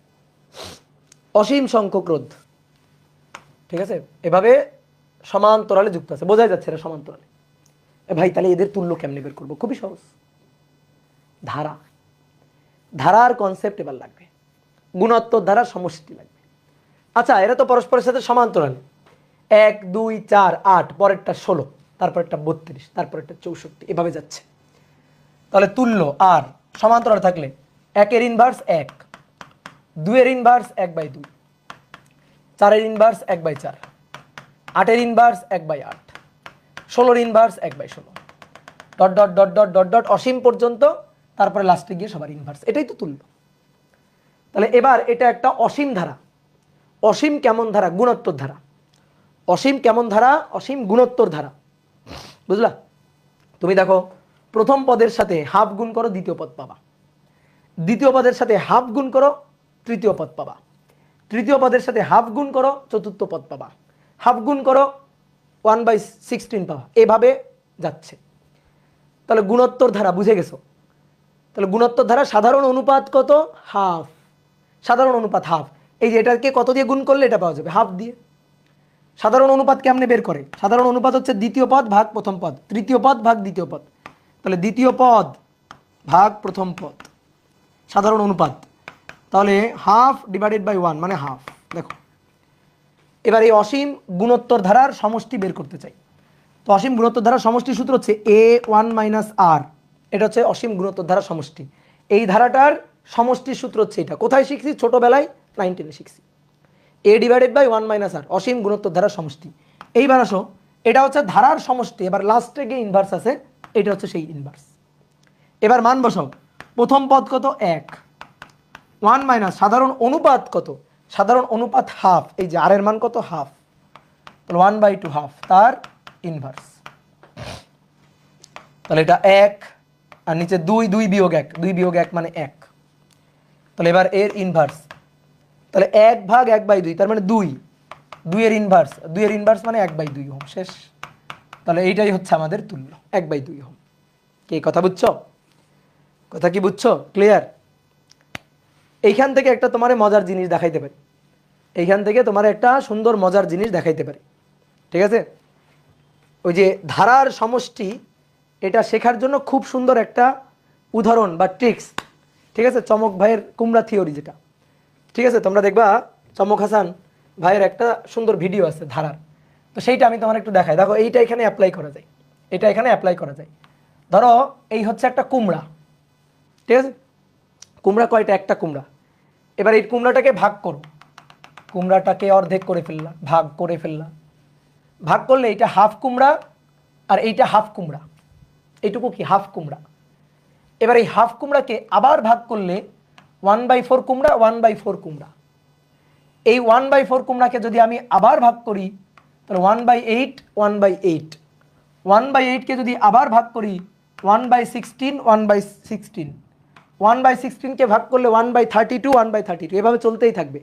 অসীম সংখ্যক রোধ, ঠিক আছে, এভাবে সমান্তরালে যুক্ত আছে, বোঝাই যাচ্ছে এটা সমান্তরালে। ভাই তাহলে এদের তুল্য কেমনে বের করবো? খুবই সহজ, ধারা, ধারার কনসেপ্ট এবার লাগবে, গুণোত্তর ধারার সমষ্টি লাগবে। আচ্ছা, এরা তো পরস্পরের সাথে সমান্তরালে, 1 2 4 8, পরেরটা 16, তারপরেরটা 32, তারপরেরটা 64, এভাবে যাচ্ছে। তাহলে তুল্য আর সমান্তরাল থাকলে 1 এর ইনভার্স 1, 2 এর ইনভার্স 1/2, 4 এর ইনভার্স 1/4, 8 এর ইনভার্স 1/8, 16 এর inverse 1/16, dot dot dot dot dot dot অসীম পর্যন্ত, তারপরে লাস্টে গিয়ে সবার ইনভার্স। এটাই তো তুল্য। তাহলে এবার এটা একটা অসীম ধারা। অসীম কেমন ধারা? গুণোত্তর ধারা। অসীম কেমন ধারা? অসীম গুণোত্তর ধারা। বুঝলা? তুমি দেখো, প্রথম পদের সাথে হাফ গুণ করো, দ্বিতীয় পদ পাবা। দ্বিতীয় পদের সাথে হাফ গুণ করো, তৃতীয় পদ পাবা। তৃতীয় পদের সাথে হাফ গুণ করো, চতুর্থ পদ পাবা। হাফ গুণ করো, 1/16 পাবা। এভাবে যাচ্ছে। তাহলে গুণোত্তর ধারা বুঝে গেছো? তাহলে গুণোত্তর ধারা সাধারণ অনুপাত কত? হাফ। সাধারণ অনুপাত হাফ। এই যে এটাকে কত দিয়ে গুণ করলে এটা পাওয়া যাবে? হাফ দিয়ে। সাধারণ অনুপাত কেমনে বের করে? সাধারণ অনুপাত হচ্ছে দ্বিতীয় পদ ভাগ প্রথম পদ, তৃতীয় পদ ভাগ দ্বিতীয় পদ। তাহলে দ্বিতীয় পদ ভাগ প্রথম পদ, সাধারণ অনুপাত। তাহলে হাফ ডিভাইডেড বাই 1 মানে হাফ। দেখো, এবার এই অসীম গুণোত্তর ধারার সমষ্টি বের করতে চাই। তো অসীম গুণোত্তর ধারার সমষ্টির সূত্র হচ্ছে a1 - r। এটা হচ্ছে অসীম গুণোত্তর ধারার সমষ্টি। এই ধারাটার সমষ্টির সূত্র হচ্ছে এটা। কোথায় শিখছি? ছোটবেলায় 9 10-এ শিখছি। a ডিভাইডেড বাই 1 - r, অসীম গুণোত্তর ধারার সমষ্টি। এইবার আসো, এটা হচ্ছে ধারার সমষ্টি। এবার লাস্টে গিয়ে ইনভার্স আছে, এটা হচ্ছে সেই ইনভার্স। এবার মান বসাও। প্রথম পদ কত? 1। 1 মাইনাস সাধারণ অনুপাত কত? সাধারণ অনুপাত হাফ। এই যে আর এর মান কত? হাফ। তাহলে 1/2 হাফ, তার ইনভার্স। তাহলে এটা 1, আর নিচে 2, 2 বিয়োগ 1, 2 বিয়োগ 1 মানে 1। তাহলে এবার এর ইনভার্স। তাহলে 1 ভাগ 1/2, তার মানে 2। 2 এর ইনভার্স, 2 এর ইনভার্স মানে 1/2 ওহম। শেষ। তাহলে এইটাই হচ্ছে আমাদের তুল্য, 1/2 ওহম। কি কথা বুঝছো? কথা কি বুঝছো? ক্লিয়ার? এইখান থেকে একটা তোমার মজার জিনিস দেখাইতে পারি। এইখান থেকে তোমার একটা সুন্দর মজার জিনিস দেখাইতে পারি। ঠিক আছে? ওই যে ধারার সমষ্টি, এটা শেখার জন্য খুব সুন্দর একটা উদাহরণ বা ট্রিক্স। ঠিক আছে? চমক ভাইয়ের কুমড়া থিওরি যেটা। ঠিক আছে? তোমরা দেখবা চম্মক হাসান ভাইয়ের একটা সুন্দর ভিডিও আছে ধারার, তো সেইটা আমি তোমার একটু দেখাই। দেখো এইটা এখানে অ্যাপ্লাই করা যায়, এটা এখানে অ্যাপ্লাই করা যায়। ধরো এই হচ্ছে একটা কুমড়া, ঠিক আছে? কুমড়া কয়টা? একটা কুমড়া। এবার এই কুমড়াটাকে ভাগ করো, কুমড়াটাকে অর্ধেক করে ফেললাম, ভাগ করে ফেললাম। ভাগ করলে এইটা হাফ কুমড়া আর এইটা হাফ কুমড়া, এইটুকু কি হাফ কুমড়া। এবার এই হাফ কুমড়াকে আবার ভাগ করলে 1/4 কুমড়া, 1/4 কুমড়া। এই 1/4 কুমড়াকে যদি আমি আবার ভাগ করি তাহলে 1/8, 1/8, 1/8কে যদি আবার ভাগ করি 1/16, 1/16, 1/16কে ভাগ করলে 1/32, 1/32, এভাবে চলতেই থাকবে।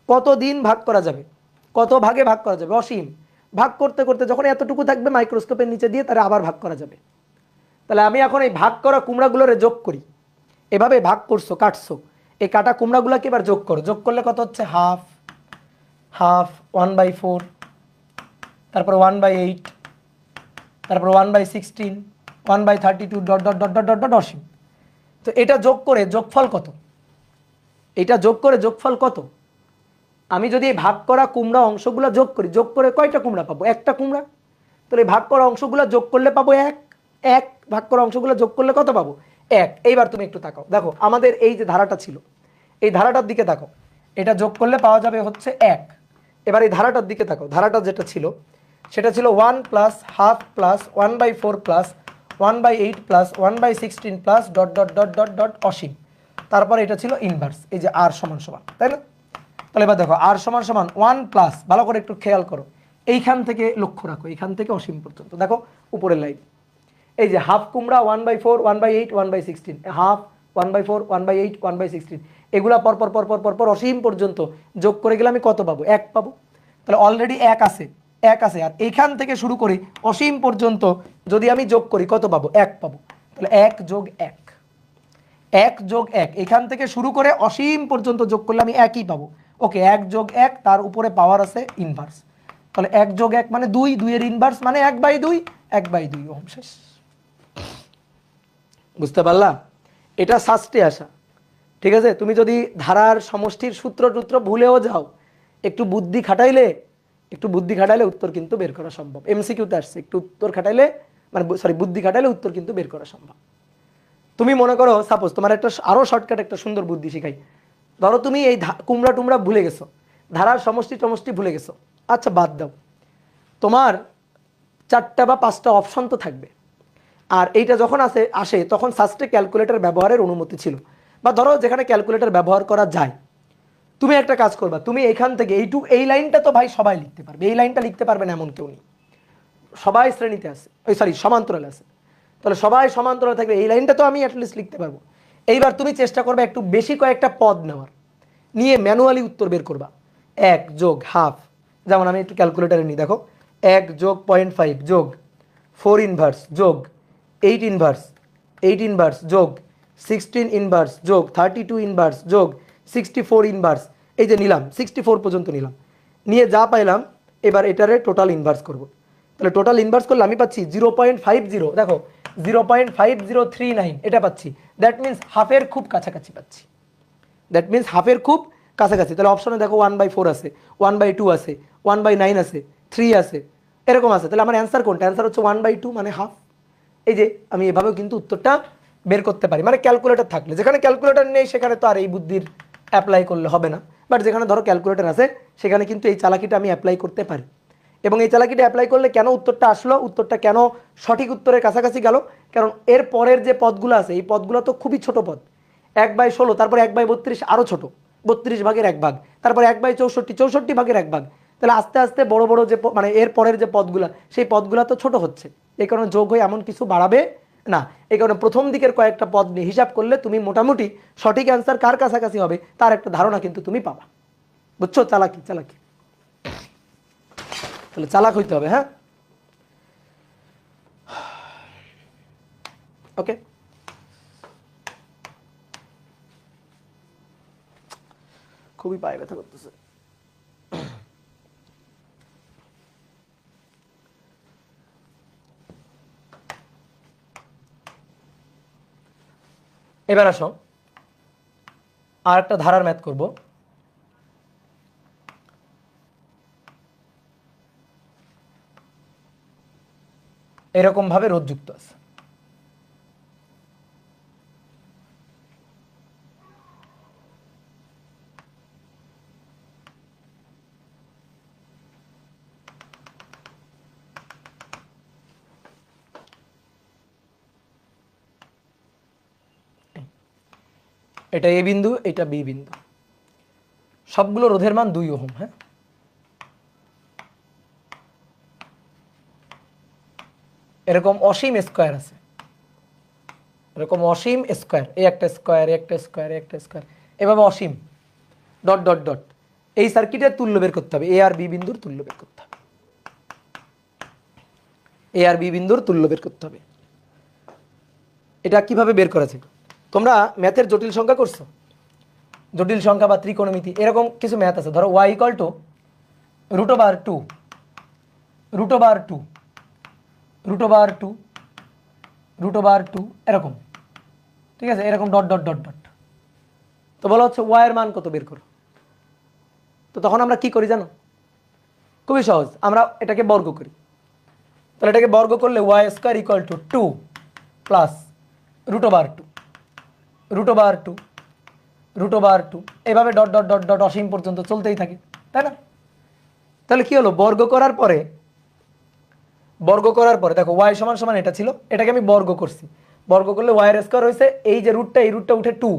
কত দিন ভাগ করা যাবে, কত ভাগে ভাগ করা যাবে? অসীম। ভাগ করতে করতে যখন এতটুকু থাকবে মাইক্রোস্কোপের নিচে দিয়ে তারা আবার ভাগ করা যাবে। তাহলে আমি এখন এই ভাগ করা কুমড়াগুলোরে যোগ করি, এভাবে ভাগ করছো, কাটছো, এই কাটা কুমড়াগুলোকে এবার যোগ করো। যোগ করলে কত হচ্ছে? হাফ, হাফ, 1/4, তারপর 1/8, তারপর 1/16, 1/32, dot dot dot dot dot dot অসীম। তো এটা যোগ করে যোগফল কত? এটা যোগ করে যোগফল কত? আমি যদি এই ভাগ করা কুমড়া অংশগুলো যোগ করি, যোগ করে কয়টা কুমড়া পাবো? একটা কুমড়া। তাহলে ভাগ করা অংশগুলো যোগ করলে পাবো এক, এক ভাগ করা অংশগুলো যোগ করলে কত পাবো? এক। এইবার তুমি একটু তাকাও, দেখো আমাদের এই যে ধারাটা ছিল, এই ধারাটার দিকে তাকাও, এটা যোগ করলে পাওয়া যাবে হচ্ছে এক। এবার এই ধারাটার দিকে তাকাও, ধারাটা যেটা ছিল সেটা ছিল 1 plus half plus 1/4 plus 1/8 plus 1/16 plus dot dot dot dot dot অসীম। তারপর এটা ছিল ইনভার্স, এই যে আর সমান সমান, তাই না? তাহলে এবার দেখো আর সমান সমান 1 প্লাস, ভালো করে একটু খেয়াল করো, এইখান থেকে লক্ষ্য রাখো, এইখান থেকে অসীম পর্যন্ত দেখো উপরের লাইন, এই যে হাফ কুমড়া 1/4, 1/8, 1/16, হাফ, 1/4, 1/8, 1/16, এগুলা পরপর পরপর পরপর অসীম পর্যন্ত যোগ করে গেলে আমি কত পাবো? এক পাবো। তাহলে অলরেডি এক আছে, এক আছে, আর এইখান থেকে শুরু করে অসীম পর্যন্ত যদি আমি যোগ করি কত পাবো? এক পাবো। তাহলে 1 যোগ 1, 1 যোগ 1, এখান থেকে শুরু করে অসীম পর্যন্ত যোগ করলে আমি একই পাবো। ওকে, 1 যোগ 1, তার উপরে পাওয়ার আছে ইনভার্স। তাহলে 1 যোগ 1 মানে 2, 2 এর ইনভার্স মানে 1/2, 1/2 ওহম। শেষ। বুঝতে পারলা? এটা শাস্ত্রে আসা, ঠিক আছে? তুমি যদি ধারার সমষ্টির সূত্র টুত্র ভুলেও যাও, একটু বুদ্ধি খাটাইলে, একটু বুদ্ধি খাটাইলে উত্তর কিন্তু বের করা সম্ভব। এমসিকিউতে আসছে, একটু উত্তর খাটাইলে, মানে সরি বুদ্ধি খাটাইলে উত্তর কিন্তু বের করা সম্ভব। তুমি মনে করো সাপোজ তোমার একটা আরো শর্টকাট একটা সুন্দর বুদ্ধি শিখাই। ধরো তুমি এই কুমড়া টুমড়া ভুলে গেছো, ধারার সমষ্টি টমষ্টি ভুলে গেছো, আচ্ছা বাদ দাও, তোমার 4টা বা 5টা অপশন তো থাকবে। আর এইটা যখন আসে তখন সাস্টে ক্যালকুলেটর ব্যবহারের অনুমতি ছিল, বা ধরো যেখানে ক্যালকুলেটর ব্যবহার করা যায়, তুমি একটা কাজ করবা, তুমি এখান থেকে এই লাইনটা তো ভাই সবাই লিখতে পারবে, এই লাইনটা লিখতে পারবে না এমন কেউ নেই, সবাই শ্রেণীতে আছে, ওই সরি সমান্তরালে আছে। তাহলে সবাই সমান্তরালে থাকবে, এই লাইনটা তো আমি অ্যাটলিস্ট লিখতে পারবো। এইবার তুমি চেষ্টা করবে একটু বেশি কয়েকটা পদ নেওয়ার, নিয়ে ম্যানুয়ালি উত্তর বের করবা। 1 যোগ হাফ, যেমন আমি একটু ক্যালকুলেটারে নিই, দেখো 1 যোগ 0.5 যোগ 4 ইনভার্স যোগ 8 ইনভার্স, 8 ইনভার্স যোগ 16 ইনভার্স যোগ 32 ইনভার্স যোগ 64 ইনভার্স, এই যে নিলাম 64 পর্যন্ত নিলাম, নিয়ে যা পাইলাম এবার এটারে টোটাল ইনভার্স করব। তাহলে টোটাল ইনভার্স করলে আমি পাচ্ছি 0.50, দেখো 0.5039 এটা পাচ্ছি। দ্যাট মিনস হাফের খুব কাছাকাছি পাচ্ছি, দ্যাট মিনস হাফের খুব কাছাকাছি। তাহলে অপশনে দেখো 1/4 আছে, 1/2 আছে, 1/9 আছে, 3 আছে, এরকম আছে। তাহলে আমার অ্যান্সার কোনটা? অ্যান্সার হচ্ছে 1/2 মানে হাফ। এই যে আমি এভাবেও কিন্তু উত্তরটা বের করতে পারি, মানে ক্যালকুলেটর থাকলে। যেখানে ক্যালকুলেটর নেই সেখানে তো আর এই বুদ্ধির অ্যাপ্লাই করলে হবে না, বাট যেখানে ধরো ক্যালকুলেটর আছে সেখানে কিন্তু এই চালাকিটা আমি অ্যাপ্লাই করতে পারি। এবং এই চালাকিটা অ্যাপ্লাই করলে কেন উত্তরটা আসলো, উত্তরটা কেন সঠিক উত্তরের কাছাকাছি গেল, কারণ এর পরের যে পদগুলো আছে এই পদগুলো তো খুবই ছোট পদ। 1/16, তারপর 1/32 আরও ছোট, 32 ভাগের 1 ভাগ, তারপর 1/64, 64 ভাগের 1 ভাগ। তাহলে আস্তে আস্তে বড় বড় যে মানে এর পরের যে পদগুলা সেই পদগুলা তো ছোট হচ্ছে, এই কারণে যোগ হয়ে এমন কিছু বাড়াবে না। এই কারণে প্রথম দিকের কয়েকটা পদ নিয়ে হিসাব করলে তুমি মোটামুটি সঠিক অ্যান্সার কার কাছাকাছি হবে তার একটা ধারণা কিন্তু তুমি পাবা। বুঝছো? চালাকি চালাকি, তাহলে চালাক হইতে হবে। হ্যাঁ, ওকে। খুবই পায়ে ব্যথা করতেছে। এবার আসো আর একটা ধারার ম্যাথ করব। এরকম ভাবে রোধ যুক্ত আছে। এটা এ বিন্দু, এটা বি বিন্দু, সবগুলো রোধের মান 2 ওহম। হ্যাঁ, এরকম অসীম স্কয়ার আছে, এরকম অসীম স্কয়ার, এই একটা স্কয়ার, এই একটা স্কয়ার, এই একটা স্কয়ার, এভাবে অসীম ডট ডট ডট। এই সার্কিটের তুল্য বের করতে হবে, এ আর বি বিন্দুর তুল্য বের করতে হবে, এ আর বি বিন্দুর তুল্য বের করতে হবে। এটা কিভাবে বের করা যায়? তোমরা ম্যাথের জটিল সংখ্যা করছো, জটিল সংখ্যা বা ত্রিকোণমিতি এরকম কিছু ম্যাথ আছে। ধরো y equal to root over 2, root over 2, root over 2, root over 2, এরকম, ঠিক আছে, এরকম ডট ডট ডট ডট। তো বলা হচ্ছে y এর মান কত বের করো। তো তখন আমরা কি করি জানো? খুবই সহজ, আমরা এটাকে বর্গ করি। তাহলে এটাকে বর্গ করলে y square equal to 2 plus root over 2, root over 2, root over 2, এভাবে ডট ডট ডট ডট অসীম পর্যন্ত চলতেই থাকে, তাই না? তাহলে কি হলো, বর্গ করার পরে, বর্গ করার পরে দেখো y সমান সমান এটা ছিল, এটাকে আমি বর্গ করছি, বর্গ করলে y এর স্কয়ার হয়েছে, এই যে রুটটা, এই রুটটা উঠে 2,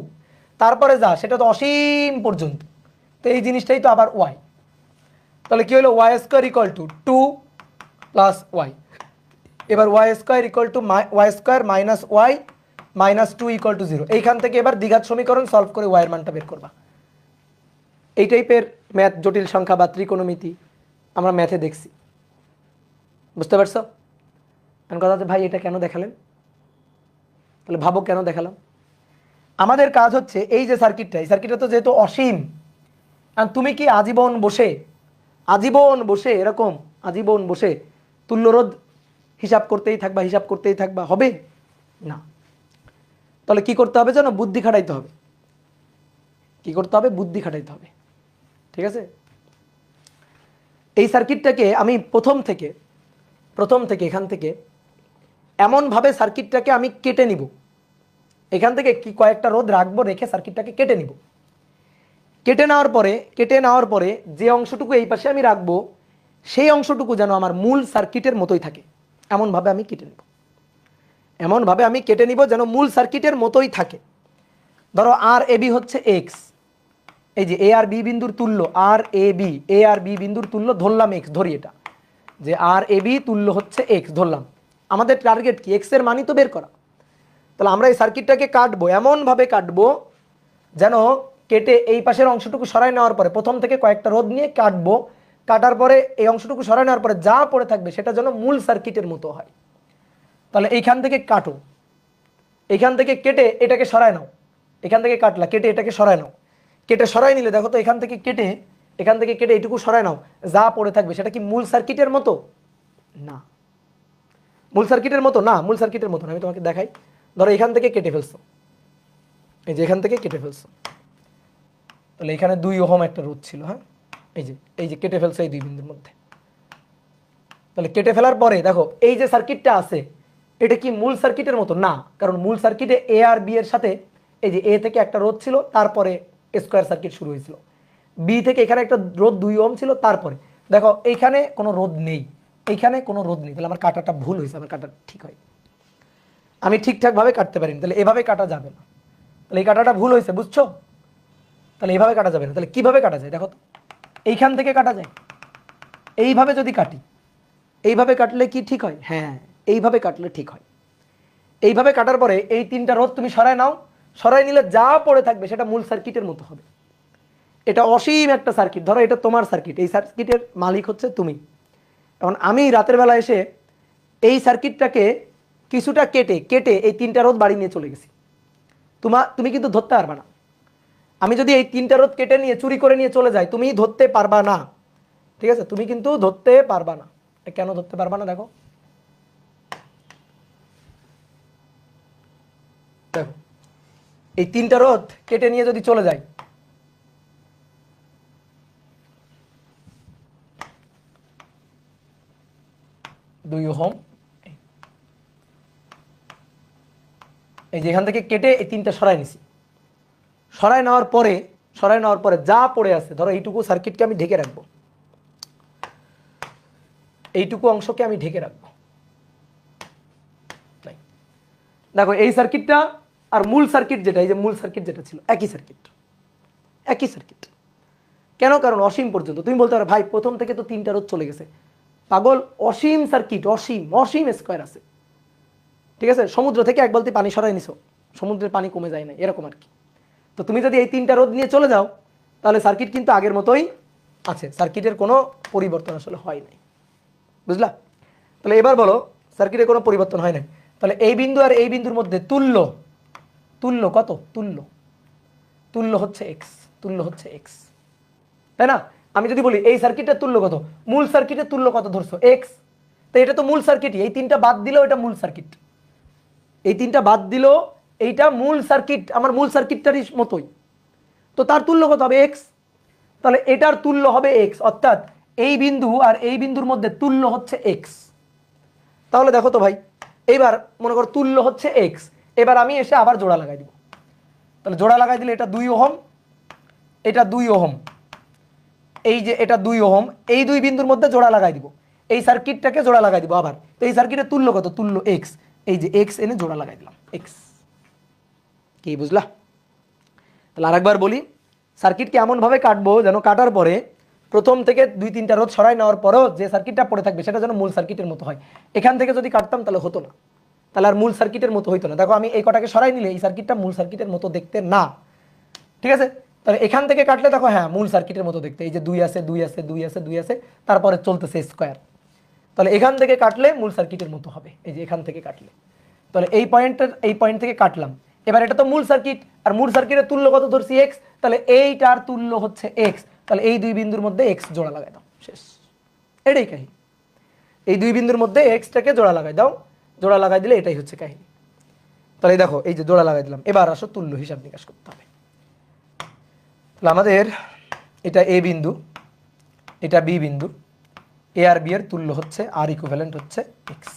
তারপরে যা সেটা তো অসীম পর্যন্ত, তো এই জিনিসটাই তো আবার y। তাহলে কি হলো, y square equal to 2 plus y। এবার y square equal two y square minus y minus 2 equal to 0। এইখান থেকে এবার দ্বিঘাত সমীকরণ সলভ করে y এর মানটা বের করবা। এই টাইপের ম্যাথ, জটিল সংখ্যা বা ত্রিকোণমিতি আমরা ম্যাথে দেখছি, বুঝতে পারছো? এখন কথা হচ্ছে ভাই এটা কেন দেখালেন? তাহলে ভাবো কেন দেখালাম। আমাদের কাজ হচ্ছে এই যে সার্কিটটা, এই সার্কিটটা তো যেহেতু অসীম, আর তুমি কি আজীবন বসে, আজীবন বসে এরকম আজীবন বসে তুল্যরোধ হিসাব করতেই থাকবা, হিসাব করতেই থাকবা? হবে না। তাহলে কি করতে হবে জানো? বুদ্ধি খাটাইতে হবে। কি করতে হবে? বুদ্ধি খাটাইতে হবে, ঠিক আছে? এই সার্কিটটাকে আমি প্রথম থেকে এখান থেকে এমনভাবে সার্কিটটাকে আমি কেটে নিব, এখান থেকে কি কয়েকটা রোধ রাখবো, রেখে সার্কিটটাকে কেটে নিব। কেটে নেওয়ার পরে যে অংশটুকু এই পাশে আমি রাখবো, সেই অংশটুকু যেন আমার মূল সার্কিটের মতোই থাকে, এমনভাবে আমি কেটে নিব, এমনভাবে আমি কেটে নিব যেন মূল সার্কিটের মতোই থাকে। ধরো আর এ বি হচ্ছে এক্স, এই যে এ আর বি বিন্দুর তুল্য, আর এ বি, এ আর বি বিন্দুর তুল্য ধরলাম এক্স, ধরি এটা যে আর এ বি তুল্য হচ্ছে এক্স ধরলাম। আমাদের টার্গেট কি? এক্স এর মানই তো বের করা। তাহলে আমরা এই সার্কিটটাকে কাটবো, এমনভাবে কাটবো যেন কেটে এই পাশের অংশটুকু সরাই নেওয়ার পরে, প্রথম থেকে কয়েকটা রোধ নিয়ে কাটবো, কাটার পরে এই অংশটুকু সরাই নেওয়ার পরে যা পড়ে থাকবে সেটা যেন মূল সার্কিটের মতো হয়। তাহলে এইখান থেকে কাটো, এইখান থেকে কেটে এটাকে সরায় নাও, এখান থেকে কাটলা, কেটে এটাকে সরায় নাও, কেটে সরাই নিলে দেখো তো এখান থেকে কেটে এইটুকু সরায় নাও, যা পড়ে থাকবে সেটা কি মূল সার্কিটের মতো? না, মূল সার্কিটের মতো না, মূল সার্কিটের মতো না। আমি তোমাকে দেখাই, ধরো এখান থেকে কেটে ফেলছো, এই যে এখান থেকে কেটে ফেলছো, তাহলে এখানে 2 ওহম একটা রোধ ছিল, হ্যাঁ, এই যে কেটে ফেলছো এই দুই বিন্দুর মধ্যে। তাহলে কেটে ফেলার পরে দেখো এই যে সার্কিটটা আছে, এটা কি মূল সার্কিটের মতো? না, কারণ মূল সার্কিটে এ আর বি এর সাথে এই যে এ থেকে একটা রোধ ছিল, তারপরে স্কোয়ার সার্কিট শুরু হয়েছিল, বি থেকে এখানে একটা রোধ 2 ওহম ছিল, তারপরে দেখো এইখানে কোনো রোধ নেই, এইখানে কোনো রোধ নেই। তাহলে আমার কাটাটা ভুল হয়েছে, আমার কাটা ঠিক হয়, আমি ঠিকঠাকভাবে কাটতে পারিনি, তাহলে এভাবে কাটা যাবে না। তাহলে এই কাটাটা ভুল হয়েছে, বুঝছো? তাহলে এইভাবে কাটা যাবে না। তাহলে কিভাবে কাটা যায় দেখো তো, এইখান থেকে কাটা যায়, এইভাবে যদি কাটি, এইভাবে কাটলে কি ঠিক হয়? হ্যাঁ, এইভাবে কাটলে ঠিক হয়। এইভাবে কাটার পরে এই 3টা রোধ তুমি সরায় নাও, সরাই নিলে যা পড়ে থাকবে সেটা মূল সার্কিটের মতো হবে। এটা অসীম একটা সার্কিট, ধরো এটা তোমার সার্কিট, এই সার্কিটের মালিক হচ্ছে তুমি। এখন আমি রাতের বেলা এসে এই সার্কিটটাকে কিছুটা কেটে কেটে এই 3টা রোধ বাড়ি নিয়ে চলে গেছি, তুমি কিন্তু ধরতে পারবা না। আমি যদি এই 3টা রোধ কেটে নিয়ে চুরি করে নিয়ে চলে যাই, তুমি ধরতে পারবা না, ঠিক আছে? তুমি কিন্তু ধরতে পারবা না। কেন ধরতে পারবা না? দেখো দেখো এই 3টা রোধ কেটে নিয়ে যদি চলে যায়, দুই ওহম, এই যে এখান থেকে কেটে এই 3টা সরাই নিছি। সরাই নেওয়ার পরে যা পড়ে আছে, ধরো এইটুকু সার্কিটকে আমি ঢেকে রাখবো, এইটুকু অংশকে আমি ঢেকে রাখবো। দেখো এই সার্কিটটা আর মূল সার্কিট যেটা, এই যে মূল সার্কিট যেটা ছিল একই সার্কিট। কেন? কারণ অসীম পর্যন্ত। তুমি বলতে পারো ভাই প্রথম থেকে তো 3টা রোধ চলে গেছে। পাগল, অসীম সার্কিট, অসীম স্কয়ার আছে। ঠিক আছে, সমুদ্র থেকে এক বালতি পানি সরাই নিছো, সমুদ্রের পানি কমে যায় না, এরকম আর কি। তো তুমি যদি এই 3টা রোধ নিয়ে চলে যাও, তাহলে সার্কিট কিন্তু আগের মতোই আছে, সার্কিটের কোনো পরিবর্তন আসলে হয় নাই। বুঝলা? তাহলে এবার বলো সার্কিটের কোনো পরিবর্তন হয় নাই, তাহলে এই বিন্দু আর এই বিন্দুর মধ্যে তুল্য কত? তুল্য হচ্ছে এক্স, তাই না? আমি যদি বলি এই সার্কিটের তুল্য কত, মূল সার্কিটের তুল্য কত ধরছো? এক্স। তো এটা তো মূল সার্কিটই, এই 3টা বাদ দিলেও এটা মূল সার্কিট, এই 3টা বাদ দিলেও এইটা মূল সার্কিট, আমার মূল সার্কিটটারই মতোই। তো তার তুল্য কত হবে? এক্স। তাহলে এটার তুল্য হবে এক্স, অর্থাৎ এই বিন্দু আর এই বিন্দুর মধ্যে তুল্য হচ্ছে এক্স। তাহলে দেখো তো ভাই, এইবার মনে করো তুল্য হচ্ছে এক্স, এবার আমি এসে আবার জোড়া লাগাই দিব। তাহলে জোড়া লাগাই দিলে এটা 2 ওহম, এটা 2 ওহম, এই যে এটা 2 ওহম, এই দুই বিন্দুর মধ্যে জোড়া লাগাই দিব, এই সার্কিটটাকে জোড়া লাগাই দিব আবার। তো এই সার্কিটের তুল্য কত? তুল্য এক্স, এই যে এক্স এনে জোড়া লাগাই দিলাম, এক্স। কি বুঝলা? তাহলে আরেকবার বলি, সার্কিটকে এমনভাবে কাটবো যেন কাটার পরে প্রথম থেকে 2-3টা রোধ সরাই নেওয়ার পরেও যে সার্কিটটা পড়ে থাকবে সেটা যেন মূল সার্কিটের মতো হয়। এখান থেকে যদি কাটতাম তাহলে হতো না, তাহলে আর মূল সার্কিটের মতো হইতো না। দেখো আমি এই কটাকে সরাই নিলে এই সার্কিটটা মূল সার্কিটের মতো দেখতে না, ঠিক আছে? তাহলে এখান থেকে কাটলে দেখো হ্যাঁ মূল সার্কিটের মতো দেখতে, এই যে 2 আছে, তারপরে চলতেছে স্কোয়ার। তাহলে এখান থেকে কাটলে মূল সার্কিটের মতো হবে, এই যে এখান থেকে কাটলে। তাহলে এই পয়েন্ট থেকে কাটলাম, এবার এটা তো মূল সার্কিট, আর মূল সার্কিটের তুল্য কত ধরছি? এক্স। তাহলে এইটার তুল্য হচ্ছে এক্স, তাহলে এই দুই বিন্দুর মধ্যে এক্স জোড়া লাগাই দাও, শেষ। এটাই কাহিনী, এই দুই বিন্দুর মধ্যে এক্সটাকে জোড়া লাগাই দাও, জোড়া লাগাই দিলে এটাই হচ্ছে কাহিনী। তাহলে দেখো এই যে জোড়া লাগাই দিলাম, এবার আসো তুল্য হিসাব নিকাশ করতে হবে। তাহলে আমাদের এটা এ বিন্দু, এটা বি বিন্দু, এ আর বি এর তুল্য হচ্ছে আর ইকুইভ্যালেন্ট হচ্ছে এক্স,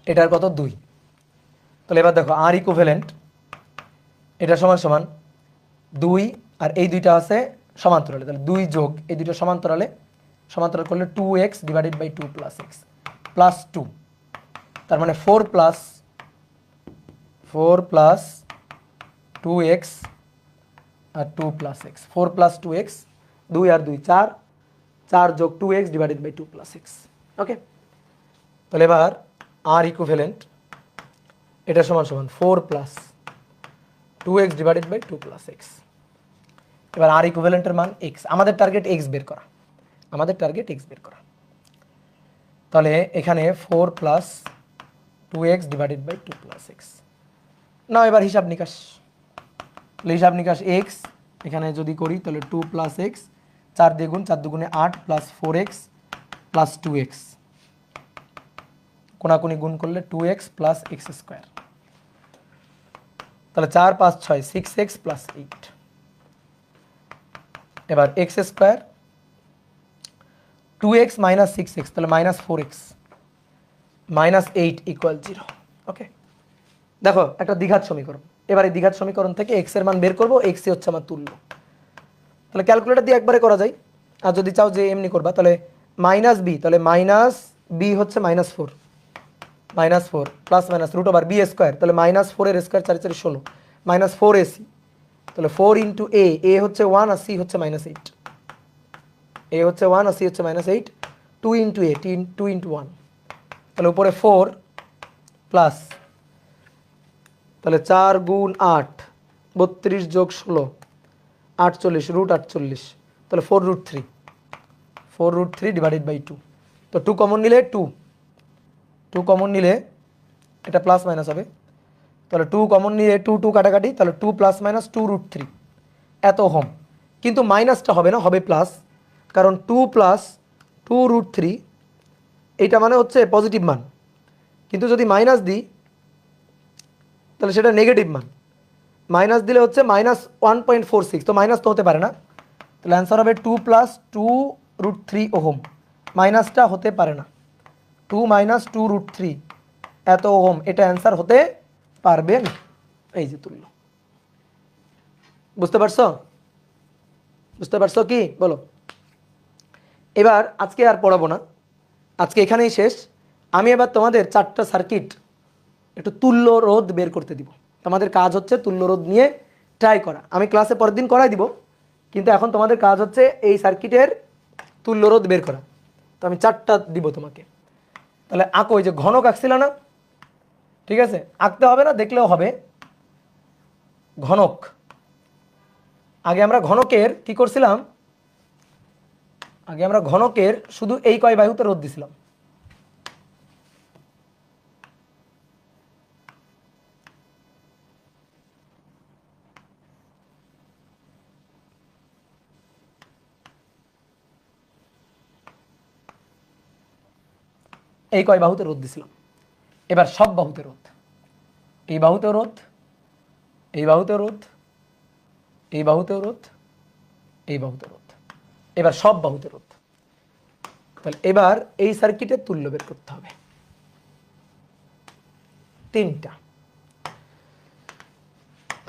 এটার কত? 2। তাহলে এবার দেখো আর ইকুইভ্যালেন্ট এটা সমান সমান 2, আর এই দুইটা আছে সমান্তরালে, তাহলে 2 যোগ এই দুটো সমান্তরাল করলে 2x divided by 2 plus X plus 2, তার মানে 4 প্লাস 2x আর 2 প্লাস এক্স, 4 প্লাস 2x, 2 আর 2 4, 4 যোগ 2x divided by 2 plus X. Okay, তাহলে এবার আর ইকুইভ্যালেন্ট এটা সমান সমান 4 plus 2x divided by 2 plus X. এবার আর ইকুইভ্যালেন্টের মান এক্স, আমাদের টার্গেট এক্স বের করা, তাহলে এখানে 4 plus 2x divided by 2 plus x. না এবার হিসাব নিকাশ এক্স এখানে যদি করি তাহলে 2 প্লাস এক্স, 4 দিয়ে গুণ, 4 দুগুণে 8 প্লাস 4x প্লাস 2x, কোনাকুনি গুণ করলে 2x প্লাস এক্স স্কোয়ার, তাহলে 4 5 6 6x প্লাস 8। এবার x square 2x minus 6x, তাহলে মাইনাস 4x মাইনাস 8 ইকুয়াল 0। ওকে, দেখো একটা দ্বিঘাত সমীকরণ, এবার এই দ্বিঘাত সমীকরণ থেকে x এর মান বের করব, x হচ্ছে আমার তুল্য। তাহলে ক্যালকুলেটর দিয়ে একবারে করা যায়, আর যদি চাও যে এমনি করবা তাহলে মাইনাস বি, তাহলে মাইনাস বি হচ্ছে minus 4 plus minus root over B square, তাহলে মাইনাস 4 এর স্কোয়ার 4 4 16 মাইনাস 4ac, তাহলে 4 ইন্টু এ হচ্ছে 1 আর সি হচ্ছে মাইনাস 8, এ হচ্ছে 1 আর সি হচ্ছে মাইনাস 8, 2 ইন্টু এ 2 ইন্টু 1, তাহলে উপরে 4 প্লাস, তাহলে 4 গুণ 8 32 যোগ 16 48 রুট 48, তাহলে 4 রুট 3 ডিভাইডেড বাই 2। তো 2 কমন নিলে 2 কমন নিলে এটা প্লাস মাইনাস হবে, তাহলে 2 কমন নিলে 2 কাটাকাটি, তাহলে 2 প্লাস মাইনাস 2 রুট 3 এত ওহম, কিন্তু মাইনাসটা হবে না, হবে প্লাস, কারণ 2 প্লাস 2 রুট 3 এইটা মানে হচ্ছে পজিটিভ মান, কিন্তু যদি মাইনাস দিই তাহলে সেটা নেগেটিভ মান, মাইনাস দিলে হচ্ছে মাইনাস 1.46, তো মাইনাস তো হতে পারে না, তাহলে অ্যান্সার হবে 2 প্লাস 2 রুট 3 ওহম, মাইনাসটা হতে পারে না, 2 মাইনাস 2 রুট 3 এত ওহম, এটা অ্যান্সার হতে পারবে না। এই যে তুল্য, বুঝতে পারছো? বুঝতে পারছো কি বলো? এবার আজকে আর পড়াবো না, আজকে এখানেই শেষ। আমি এবার তোমাদের 4টা সার্কিট একটু তুল্য রোধ বের করতে দিব। তোমাদের কাজ হচ্ছে তুল্য রোধ নিয়ে ট্রাই করা। আমি ক্লাসে পরের দিন করাই দিব, কিন্তু এখন তোমাদের কাজ হচ্ছে এই সার্কিটের তুল্য রোধ বের করা। তো আমি 4টা দিব তোমাকে। তাহলে আঁকো, ওই যে ঘনক আঁকছিল না, ঠিক আছে, আঁকতে হবে না, দেখলেও হবে। ঘনক, আগে আমরা ঘনকের কি করছিলাম, আগে আমরা ঘনকের শুধু এই কয় বাহুতে রোধ দিছিলাম। এই কয় বাহুতে রোধ দিছিলাম। এবার সব বাহুতে রোধ, এই বাহুতেও রোধ, এই বাহুতেও রোধ, এই বাহুতেও রোধ, এই বাহুতে রোধ, এবার সব বাহুতে রোধ। তাহলে এবার এই সার্কিটের তুল্য বের করতে হবে 3টা।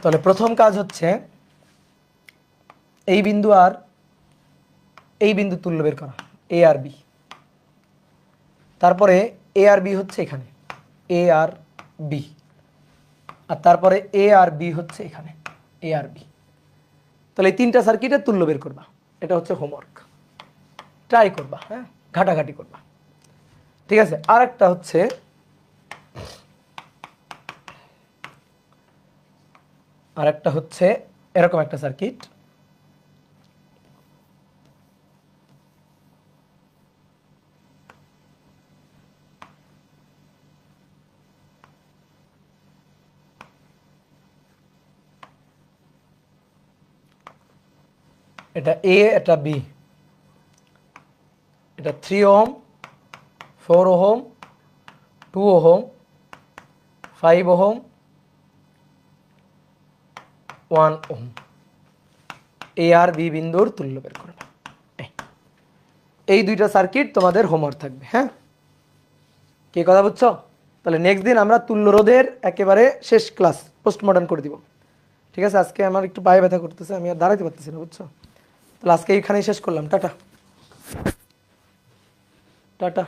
তাহলে প্রথম কাজ হচ্ছে এই বিন্দু আর এই বিন্দু তুল্য বের করা, এ আর বি। তারপরে এ আর বি হচ্ছে এখানে, এ আর বি, আর তারপরে এ আর বি হচ্ছে এখানে, এ আর বি। তাহলে এই 3টা সার্কিটের তুল্য বের করবা। এটা হচ্ছে হোমওয়ার্ক, ট্রাই করবা, হ্যাঁ, ঘাটাঘাটি করবা, ঠিক আছে? আর একটা হচ্ছে এরকম একটা সার্কিট, এটা এ, এটা বি, এটা 3 ohm, 4 ohm, 2 ohm, 5 ohm, 1 ohm. A আর বি বিন্দুর তুল্য বের করবে। এই 2টা সার্কিট তোমাদের হোমওয়ার্ক থাকবে, হ্যাঁ? কি কথা বুঝছো? তাহলে নেক্সট দিন আমরা তুল্য রোধের একেবারে শেষ ক্লাস পোস্ট মডার্ন করে দিব, ঠিক আছে? আজকে আমার একটু পায়ে ব্যথা করতেছে, আমি আর দাঁড়াইতে পারতেছি না, বুঝছো? তাহলে আজকে এইখানেই শেষ করলাম। Tata tata.